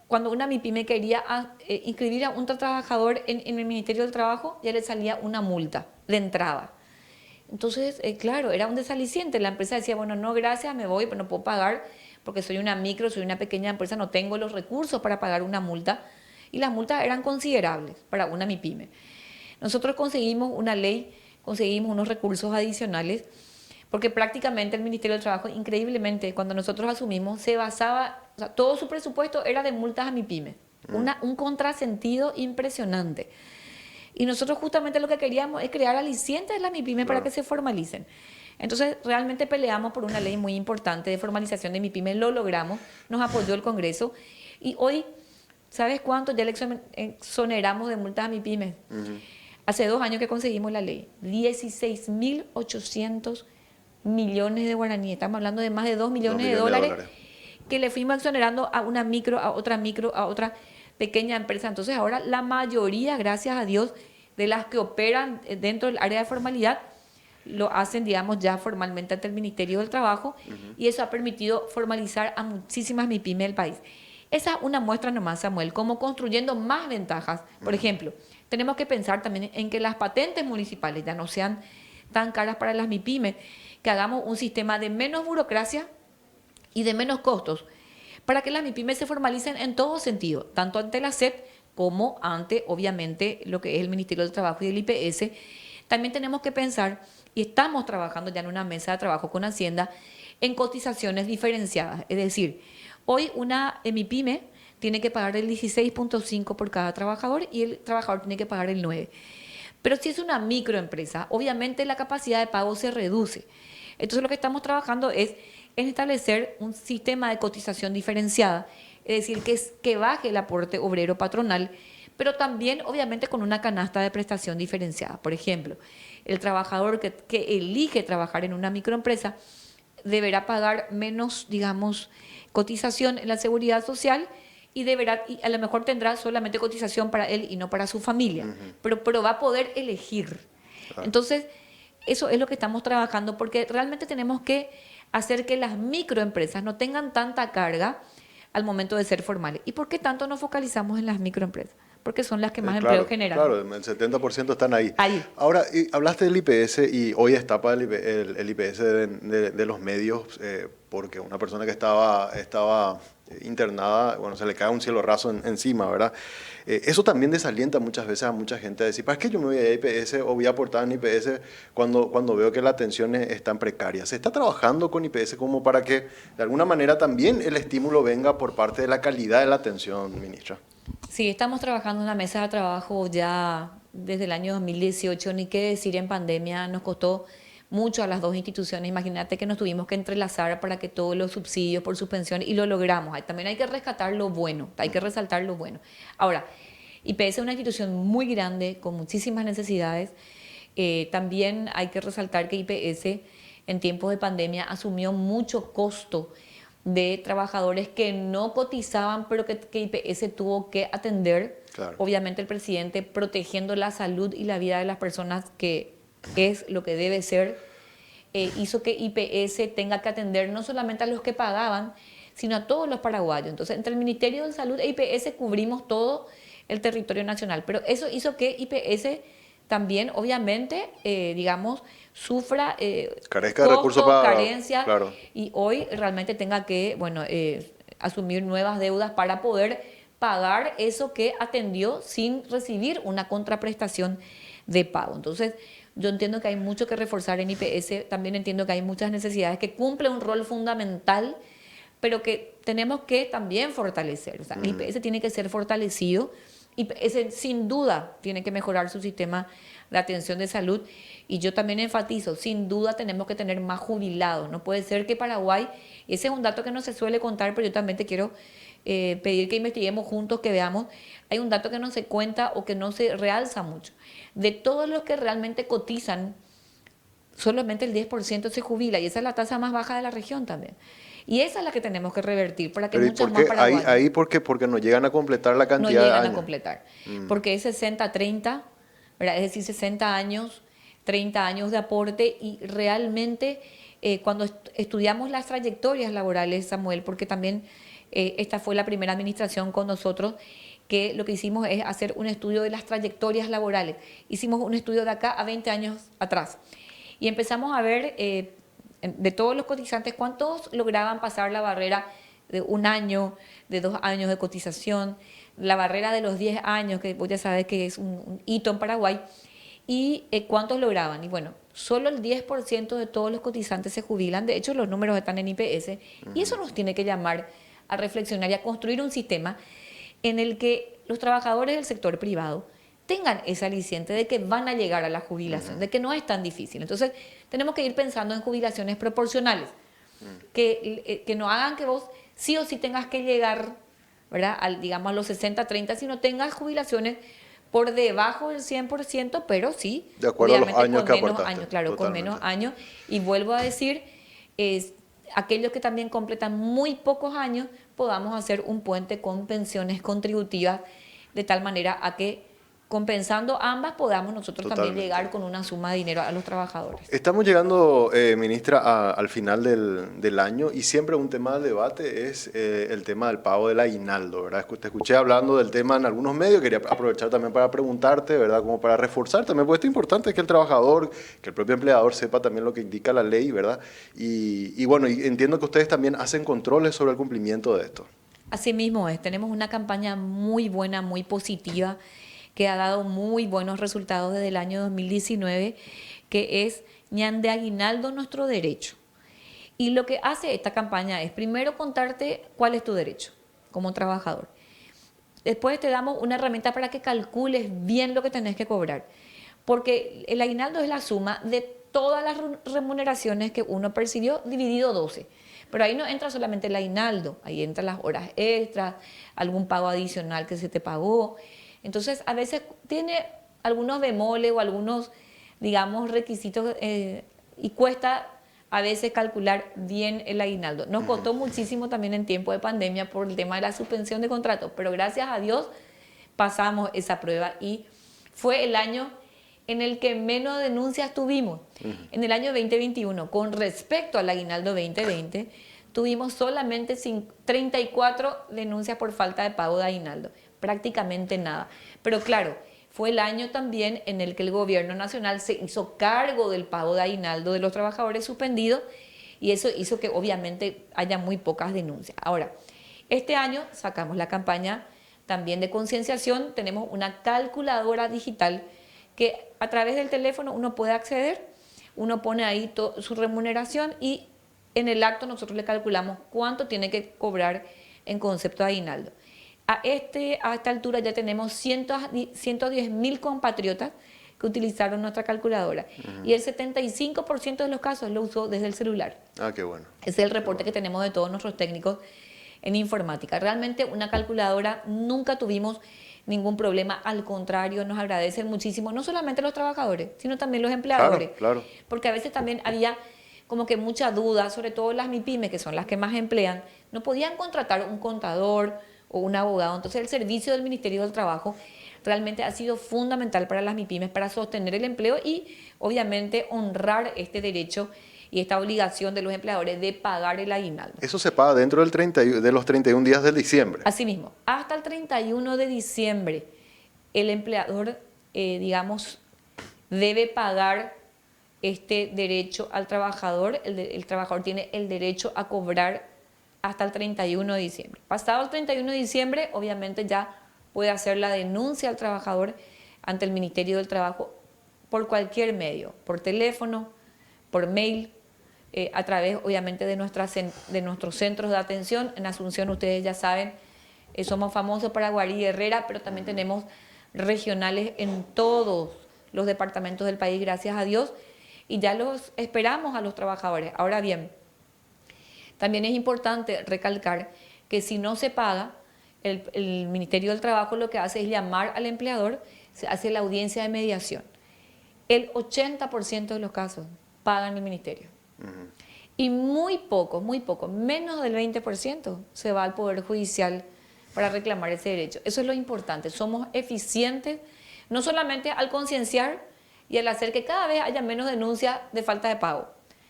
cuando una MIPYME quería inscribir a un trabajador en el Ministerio del Trabajo, ya le salía una multa de entrada. Entonces, claro, era un desaliciente. La empresa decía, bueno, no, gracias, me voy, pero no puedo pagar porque soy una micro, soy una pequeña empresa, no tengo los recursos para pagar una multa. Y las multas eran considerables para una MIPYME. Nosotros conseguimos una ley, conseguimos unos recursos adicionales, porque prácticamente el Ministerio del Trabajo, increíblemente, cuando nosotros asumimos, se basaba, o sea, todo su presupuesto era de multas a MIPYME. Un contrasentido impresionante. Y nosotros justamente lo que queríamos es crear alicientes de las MIPYME para que se formalicen. Entonces, realmente peleamos por una ley muy importante de formalización de MIPYME, lo logramos, nos apoyó el Congreso, y hoy, ¿sabes cuánto ya le exoneramos de multas a MIPYME? Hace 2 años que conseguimos la ley, 16.800 millones de guaraníes, estamos hablando de más de 2 millones de dólares que le fuimos exonerando a una micro, a otra pequeña empresa. Entonces ahora la mayoría, gracias a Dios, de las que operan dentro del área de formalidad, lo hacen, digamos, ya formalmente ante el Ministerio del Trabajo, y eso ha permitido formalizar a muchísimas MIPYME del país. Esa es una muestra nomás, Samuel, como construyendo más ventajas. Por ejemplo, tenemos que pensar también en que las patentes municipales ya no sean tan caras para las MIPYME, que hagamos un sistema de menos burocracia y de menos costos, para que las MIPYME se formalicen en todo sentido, tanto ante la SED como ante, obviamente, lo que es el Ministerio del Trabajo y el IPS. También tenemos que pensar, y estamos trabajando ya en una mesa de trabajo con Hacienda, en cotizaciones diferenciadas. Es decir, hoy una MIPYME tiene que pagar el 16.5 por cada trabajador y el trabajador tiene que pagar el 9. Pero si es una microempresa, obviamente la capacidad de pago se reduce. Entonces lo que estamos trabajando es en establecer un sistema de cotización diferenciada, es decir, que baje el aporte obrero patronal, pero también obviamente con una canasta de prestación diferenciada. Por ejemplo, el trabajador que elige trabajar en una microempresa deberá pagar menos, digamos, cotización en la seguridad social, y a lo mejor tendrá solamente cotización para él y no para su familia, pero va a poder elegir. Claro. Entonces, eso es lo que estamos trabajando porque realmente tenemos que hacer que las microempresas no tengan tanta carga al momento de ser formales. ¿Y por qué tanto nos focalizamos en las microempresas? Porque son las que más empleo Claro, generan. claro, el 70% están ahí. Ahí. Ahora, y hablaste del IPS y hoy está para el IPS de los medios, porque una persona que estaba internada, bueno, se le cae un cielo raso encima, ¿verdad? Eso también desalienta muchas veces a mucha gente a decir, ¿para qué yo me voy a IPS o voy a aportar en IPS cuando veo que la atención es tan precaria? ¿Se está trabajando con IPS como para que de alguna manera también el estímulo venga por parte de la calidad de la atención, ministra? Sí, estamos trabajando en una mesa de trabajo ya desde el año 2018, ni qué decir en pandemia, nos costó mucho a las dos instituciones. Imagínate que nos tuvimos que entrelazar para que todos los subsidios por suspensión y lo logramos. También hay que rescatar lo bueno, hay que resaltar lo bueno. Ahora, IPS es una institución muy grande, con muchísimas necesidades. También hay que resaltar que IPS en tiempos de pandemia asumió mucho costo de trabajadores que no cotizaban, pero que IPS tuvo que atender. Claro. Obviamente el presidente protegiendo la salud y la vida de las personas, que es lo que debe ser, hizo que IPS tenga que atender no solamente a los que pagaban, sino a todos los paraguayos. Entonces, entre el Ministerio de Salud e IPS cubrimos todo el territorio nacional, pero eso hizo que IPS también, obviamente, digamos, sufra Carezca de recursos costo, para... carencia, Claro. y hoy realmente tenga que, bueno, asumir nuevas deudas para poder pagar eso que atendió sin recibir una contraprestación de pago. Entonces, yo entiendo que hay mucho que reforzar en IPS, también entiendo que hay muchas necesidades, que cumple un rol fundamental, pero que tenemos que también fortalecer. O sea, el IPS tiene que ser fortalecido. IPS sin duda tiene que mejorar su sistema de atención de salud, y yo también enfatizo, sin duda tenemos que tener más jubilados. No puede ser que Paraguay, ese es un dato que no se suele contar, pero yo también te quiero pedir que investiguemos juntos, que veamos, hay un dato que no se cuenta o que no se realza mucho. De todos los que realmente cotizan, solamente el 10% se jubila, y esa es la tasa más baja de la región también. Y esa es la que tenemos que revertir para que Pero ¿y muchos por más qué? paraguayos Ahí ¿por qué? Porque no llegan a completar la no cantidad de llegan años. a completar. Porque es 60-30, ¿verdad? Es decir, 60 años, 30 años de aporte, y realmente cuando estudiamos las trayectorias laborales, Samuel, porque también esta fue la primera administración con nosotros, que lo que hicimos es hacer un estudio de las trayectorias laborales. Hicimos un estudio de acá a 20 años atrás y empezamos a ver de todos los cotizantes cuántos lograban pasar la barrera de un año, de 2 años de cotización, la barrera de los 10 años, que vos ya sabes que es un hito en Paraguay, y cuántos lograban. Y bueno, solo el 10% de todos los cotizantes se jubilan. De hecho, los números están en IPS, y eso nos tiene que llamar a reflexionar y a construir un sistema en el que los trabajadores del sector privado tengan ese aliciente de que van a llegar a la jubilación, de que no es tan difícil. Entonces, tenemos que ir pensando en jubilaciones proporcionales, que no hagan que vos sí o sí tengas que llegar, ¿verdad?, digamos a los 60-30, sino tengas jubilaciones por debajo del 100%, pero sí, De acuerdo a los obviamente años con que menos aportaste. años, claro, con Totalmente. menos años. Y vuelvo a decir, aquellos que también completan muy pocos años, podamos hacer un puente con pensiones contributivas, de tal manera a que compensando ambas podamos nosotros también Totalmente. llegar con una suma de dinero a los trabajadores. Estamos llegando, ministra, al final del año, y siempre un tema de debate es el tema del pago del aguinaldo, ¿verdad? Te escuché hablando del tema en algunos medios, quería aprovechar también para preguntarte, ¿verdad? Como para reforzar también, porque esto es importante, que el trabajador, que el propio empleador sepa también lo que indica la ley, ¿verdad? Y bueno, y entiendo que ustedes también hacen controles sobre el cumplimiento de esto. Así mismo es, tenemos una campaña muy buena, muy positiva, que ha dado muy buenos resultados desde el año 2019, que es Ñande Aguinaldo, nuestro derecho. Y lo que hace esta campaña es primero contarte cuál es tu derecho como trabajador. Después te damos una herramienta para que calcules bien lo que tenés que cobrar, porque el aguinaldo es la suma de todas las remuneraciones que uno percibió dividido 12. Pero ahí no entra solamente el aguinaldo, ahí entran las horas extras, algún pago adicional que se te pagó. Entonces, a veces tiene algunos bemoles o algunos, digamos, requisitos, y cuesta a veces calcular bien el aguinaldo. Nos costó muchísimo también en tiempo de pandemia por el tema de la suspensión de contratos, pero gracias a Dios pasamos esa prueba, y fue el año en el que menos denuncias tuvimos. En el año 2021, con respecto al aguinaldo 2020, tuvimos solamente 34 denuncias por falta de pago de aguinaldo, prácticamente nada. Pero claro, fue el año también en el que el gobierno nacional se hizo cargo del pago de aguinaldo de los trabajadores suspendidos y eso hizo que obviamente haya muy pocas denuncias. Ahora, este año sacamos la campaña también de concienciación, tenemos una calculadora digital que a través del teléfono uno puede acceder, uno pone ahí su remuneración y en el acto nosotros le calculamos cuánto tiene que cobrar en concepto de aguinaldo. A esta altura ya tenemos 110.000 compatriotas que utilizaron nuestra calculadora y el 75% de los casos lo usó desde el celular. Ah, qué bueno. Ese es el reporte que tenemos de todos nuestros técnicos en informática. Realmente una calculadora nunca tuvimos ningún problema, al contrario, nos agradecen muchísimo, no solamente los trabajadores, sino también los empleadores. Claro. Porque a veces también había como que mucha duda, sobre todo las MIPYME, que son las que más emplean, no podían contratar un contador o un abogado. Entonces el servicio del Ministerio del Trabajo realmente ha sido fundamental para las MIPYMES para sostener el empleo y obviamente honrar este derecho y esta obligación de los empleadores de pagar el aguinaldo. Eso se paga dentro de los 31 días de diciembre. Asimismo, hasta el 31 de diciembre el empleador, debe pagar este derecho al trabajador. El trabajador tiene el derecho a cobrar hasta el 31 de diciembre. Pasado el 31 de diciembre, obviamente ya puede hacer la denuncia al trabajador ante el Ministerio del Trabajo por cualquier medio, por teléfono, por mail, a través obviamente de nuestros centros de atención. En Asunción, ustedes ya saben, somos famosos para Guarí y Herrera, pero también tenemos regionales en todos los departamentos del país, gracias a Dios, y ya los esperamos a los trabajadores. Ahora bien, también es importante recalcar que si no se paga, el Ministerio del Trabajo lo que hace es llamar al empleador, se hace la audiencia de mediación. El 80% de los casos pagan el Ministerio. Y muy poco, menos del 20% se va al Poder Judicial para reclamar ese derecho. Eso es lo importante, somos eficientes, no solamente al concienciar y al hacer que cada vez haya menos denuncias de falta de pago.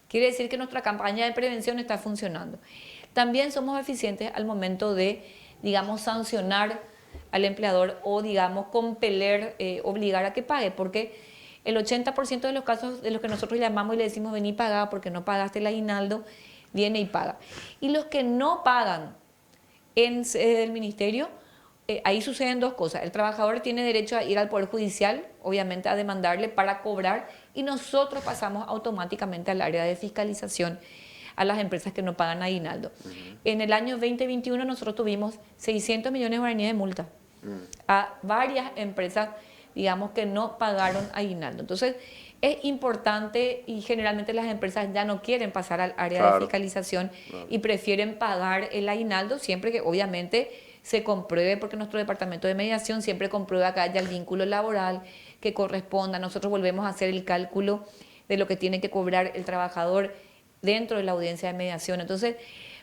Quiere decir que nuestra campaña de prevención está funcionando. También somos eficientes al momento de, sancionar al empleador o, compeler, obligar a que pague, porque el 80% de los casos de los que nosotros llamamos y le decimos vení paga porque no pagaste el aguinaldo, viene y paga. Y los que no pagan en sede del ministerio, ahí suceden dos cosas. El trabajador tiene derecho a ir al Poder Judicial, obviamente a demandarle para cobrar, y nosotros pasamos automáticamente al área de fiscalización a las empresas que no pagan aguinaldo. En el año 2021 nosotros tuvimos 600 millones de guaraníes de multa a varias empresas, que no pagaron aguinaldo. Entonces, es importante y generalmente las empresas ya no quieren pasar al área de fiscalización y prefieren pagar el aguinaldo siempre que obviamente se compruebe, porque nuestro departamento de mediación siempre comprueba que haya el vínculo laboral que corresponda. Nosotros volvemos a hacer el cálculo de lo que tiene que cobrar el trabajador dentro de la audiencia de mediación. Entonces,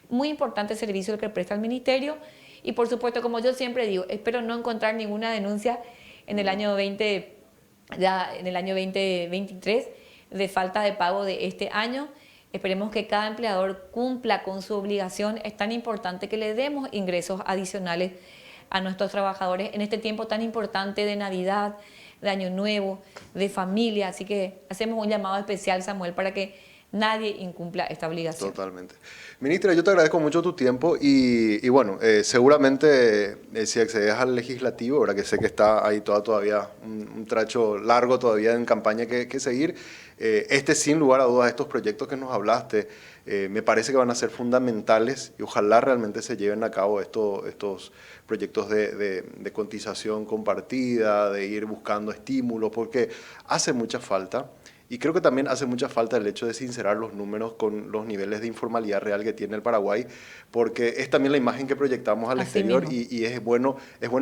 muy importante el servicio que presta el Ministerio y, por supuesto, como yo siempre digo, espero no encontrar ninguna denuncia en el año 2023 de falta de pago de este año. Esperemos que cada empleador cumpla con su obligación. Es tan importante que le demos ingresos adicionales a nuestros trabajadores en este tiempo tan importante de Navidad, de Año Nuevo, de familia. Así que hacemos un llamado especial, Samuel, para que nadie incumpla esta obligación. Totalmente. Ministra, yo te agradezco mucho tu tiempo y bueno, seguramente si accedes al legislativo, ahora que sé que está ahí todavía un trecho largo todavía en campaña que seguir, sin lugar a dudas, estos proyectos que nos hablaste, me parece que van a ser fundamentales y ojalá realmente se lleven a cabo estos proyectos de cotización compartida, de ir buscando estímulos, porque hace mucha falta. Y creo que también hace mucha falta el hecho de sincerar los números con los niveles de informalidad real que tiene el Paraguay, porque es también la imagen que proyectamos al exterior y es bueno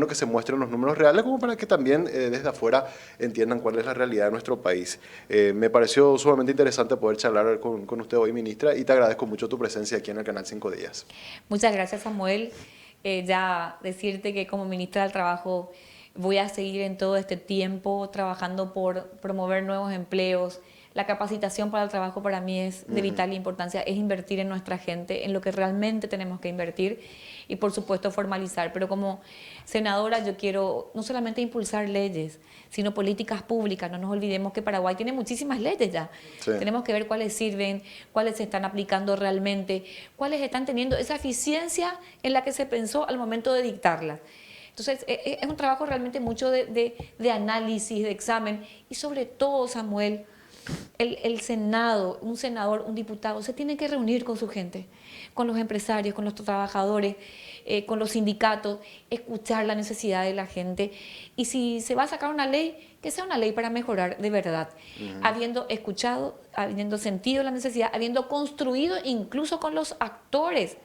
que se muestren los números reales como para que también desde afuera entiendan cuál es la realidad de nuestro país. Me pareció sumamente interesante poder charlar con usted hoy, ministra, y te agradezco mucho tu presencia aquí en el Canal 5 Días. Muchas gracias, Samuel. Ya decirte que como ministra del Trabajo Voy a seguir en todo este tiempo trabajando por promover nuevos empleos. La capacitación para el trabajo para mí es de vital importancia, es invertir en nuestra gente, en lo que realmente tenemos que invertir y por supuesto formalizar. Pero como senadora yo quiero no solamente impulsar leyes, sino políticas públicas. No nos olvidemos que Paraguay tiene muchísimas leyes ya. Sí. Tenemos que ver cuáles sirven, cuáles se están aplicando realmente, cuáles están teniendo esa eficiencia en la que se pensó al momento de dictarlas. Entonces, es un trabajo realmente mucho de análisis, de examen y sobre todo, Samuel, el Senado, un senador, un diputado, se tiene que reunir con su gente, con los empresarios, con los trabajadores, con los sindicatos, escuchar la necesidad de la gente. Y si se va a sacar una ley, que sea una ley para mejorar de verdad, habiendo escuchado, habiendo sentido la necesidad, habiendo construido incluso con los actores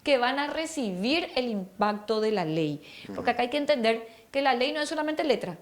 que van a recibir el impacto de la ley. Porque acá hay que entender que la ley no es solamente letra,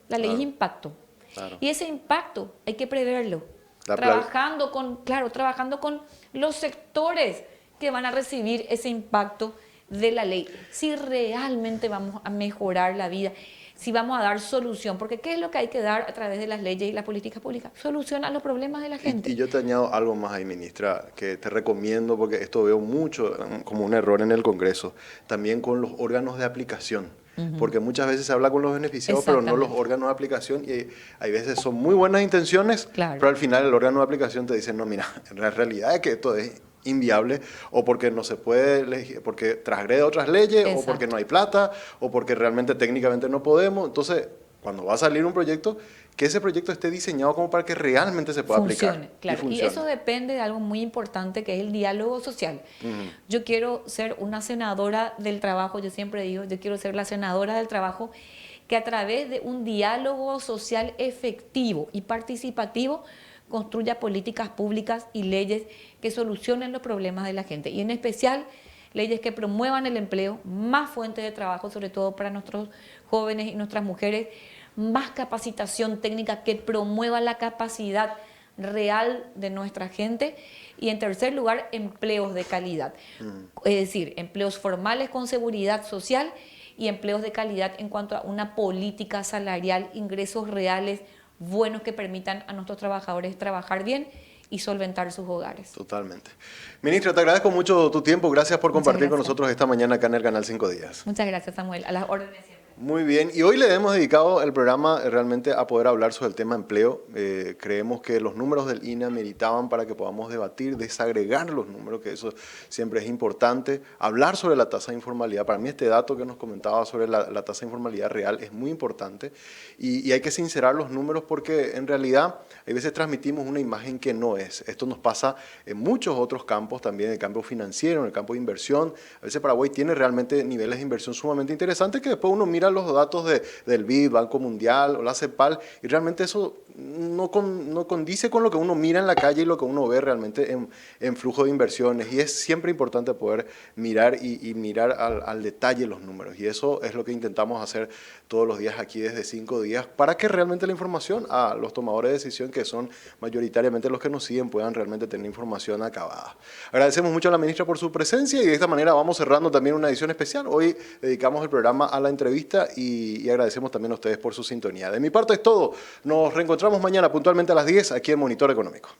la ley es impacto. Claro. Y ese impacto hay que preverlo, trabajando con los sectores que van a recibir ese impacto de la ley. Si realmente vamos a mejorar la vida, si vamos a dar solución, porque ¿qué es lo que hay que dar a través de las leyes y las políticas públicas? Solución a los problemas de la gente. Y yo te añado algo más ahí, ministra, que te recomiendo, porque esto veo mucho como un error en el Congreso, también con los órganos de aplicación. Porque muchas veces se habla con los beneficiados, pero no los órganos de aplicación, y hay veces son muy buenas intenciones, pero al final el órgano de aplicación te dice, no, mira, la realidad es que esto es inviable, o porque no se puede, porque transgrede otras leyes, o porque no hay plata, o porque realmente técnicamente no podemos. Entonces, cuando va a salir un proyecto, que ese proyecto esté diseñado como para que realmente se pueda aplicar. Claro. Y eso depende de algo muy importante, que es el diálogo social. Yo quiero ser una senadora del trabajo, yo siempre digo, yo quiero ser la senadora del trabajo que a través de un diálogo social efectivo y participativo construya políticas públicas y leyes que solucionen los problemas de la gente. Y en especial, leyes que promuevan el empleo, más fuentes de trabajo, sobre todo para nuestros jóvenes y nuestras mujeres, más capacitación técnica que promueva la capacidad real de nuestra gente y, en tercer lugar, empleos de calidad. Es decir, empleos formales con seguridad social y empleos de calidad en cuanto a una política salarial, ingresos reales buenos que permitan a nuestros trabajadores trabajar bien y solventar sus hogares. Totalmente. Ministra, te agradezco mucho tu tiempo. Gracias por compartir con nosotros esta mañana acá en el Canal 5 Días. Muchas gracias, Samuel. A las órdenes siempre. Muy bien, y hoy le hemos dedicado el programa realmente a poder hablar sobre el tema empleo. Creemos que los números del INE ameritaban para que podamos debatir, desagregar los números, que eso siempre es importante. Hablar sobre la tasa de informalidad. Para mí este dato que nos comentaba sobre la tasa de informalidad real es muy importante y hay que sincerar los números porque en realidad a veces transmitimos una imagen que no es. Esto nos pasa en muchos otros campos también, en el campo financiero, en el campo de inversión. A veces Paraguay tiene realmente niveles de inversión sumamente interesantes que después uno mira los datos del BID, Banco Mundial o la CEPAL, y realmente eso no condice con lo que uno mira en la calle y lo que uno ve realmente en flujo de inversiones. Y es siempre importante poder mirar y mirar al detalle los números. Y eso es lo que intentamos hacer todos los días aquí desde 5 días, para que realmente la información a los tomadores de decisión, que son mayoritariamente los que nos siguen, puedan realmente tener información acabada. Agradecemos mucho a la ministra por su presencia y de esta manera vamos cerrando también una edición especial. Hoy dedicamos el programa a la entrevista y agradecemos también a ustedes por su sintonía. De mi parte es todo. Nos reencontramos mañana puntualmente a las 10 aquí en Monitor Económico.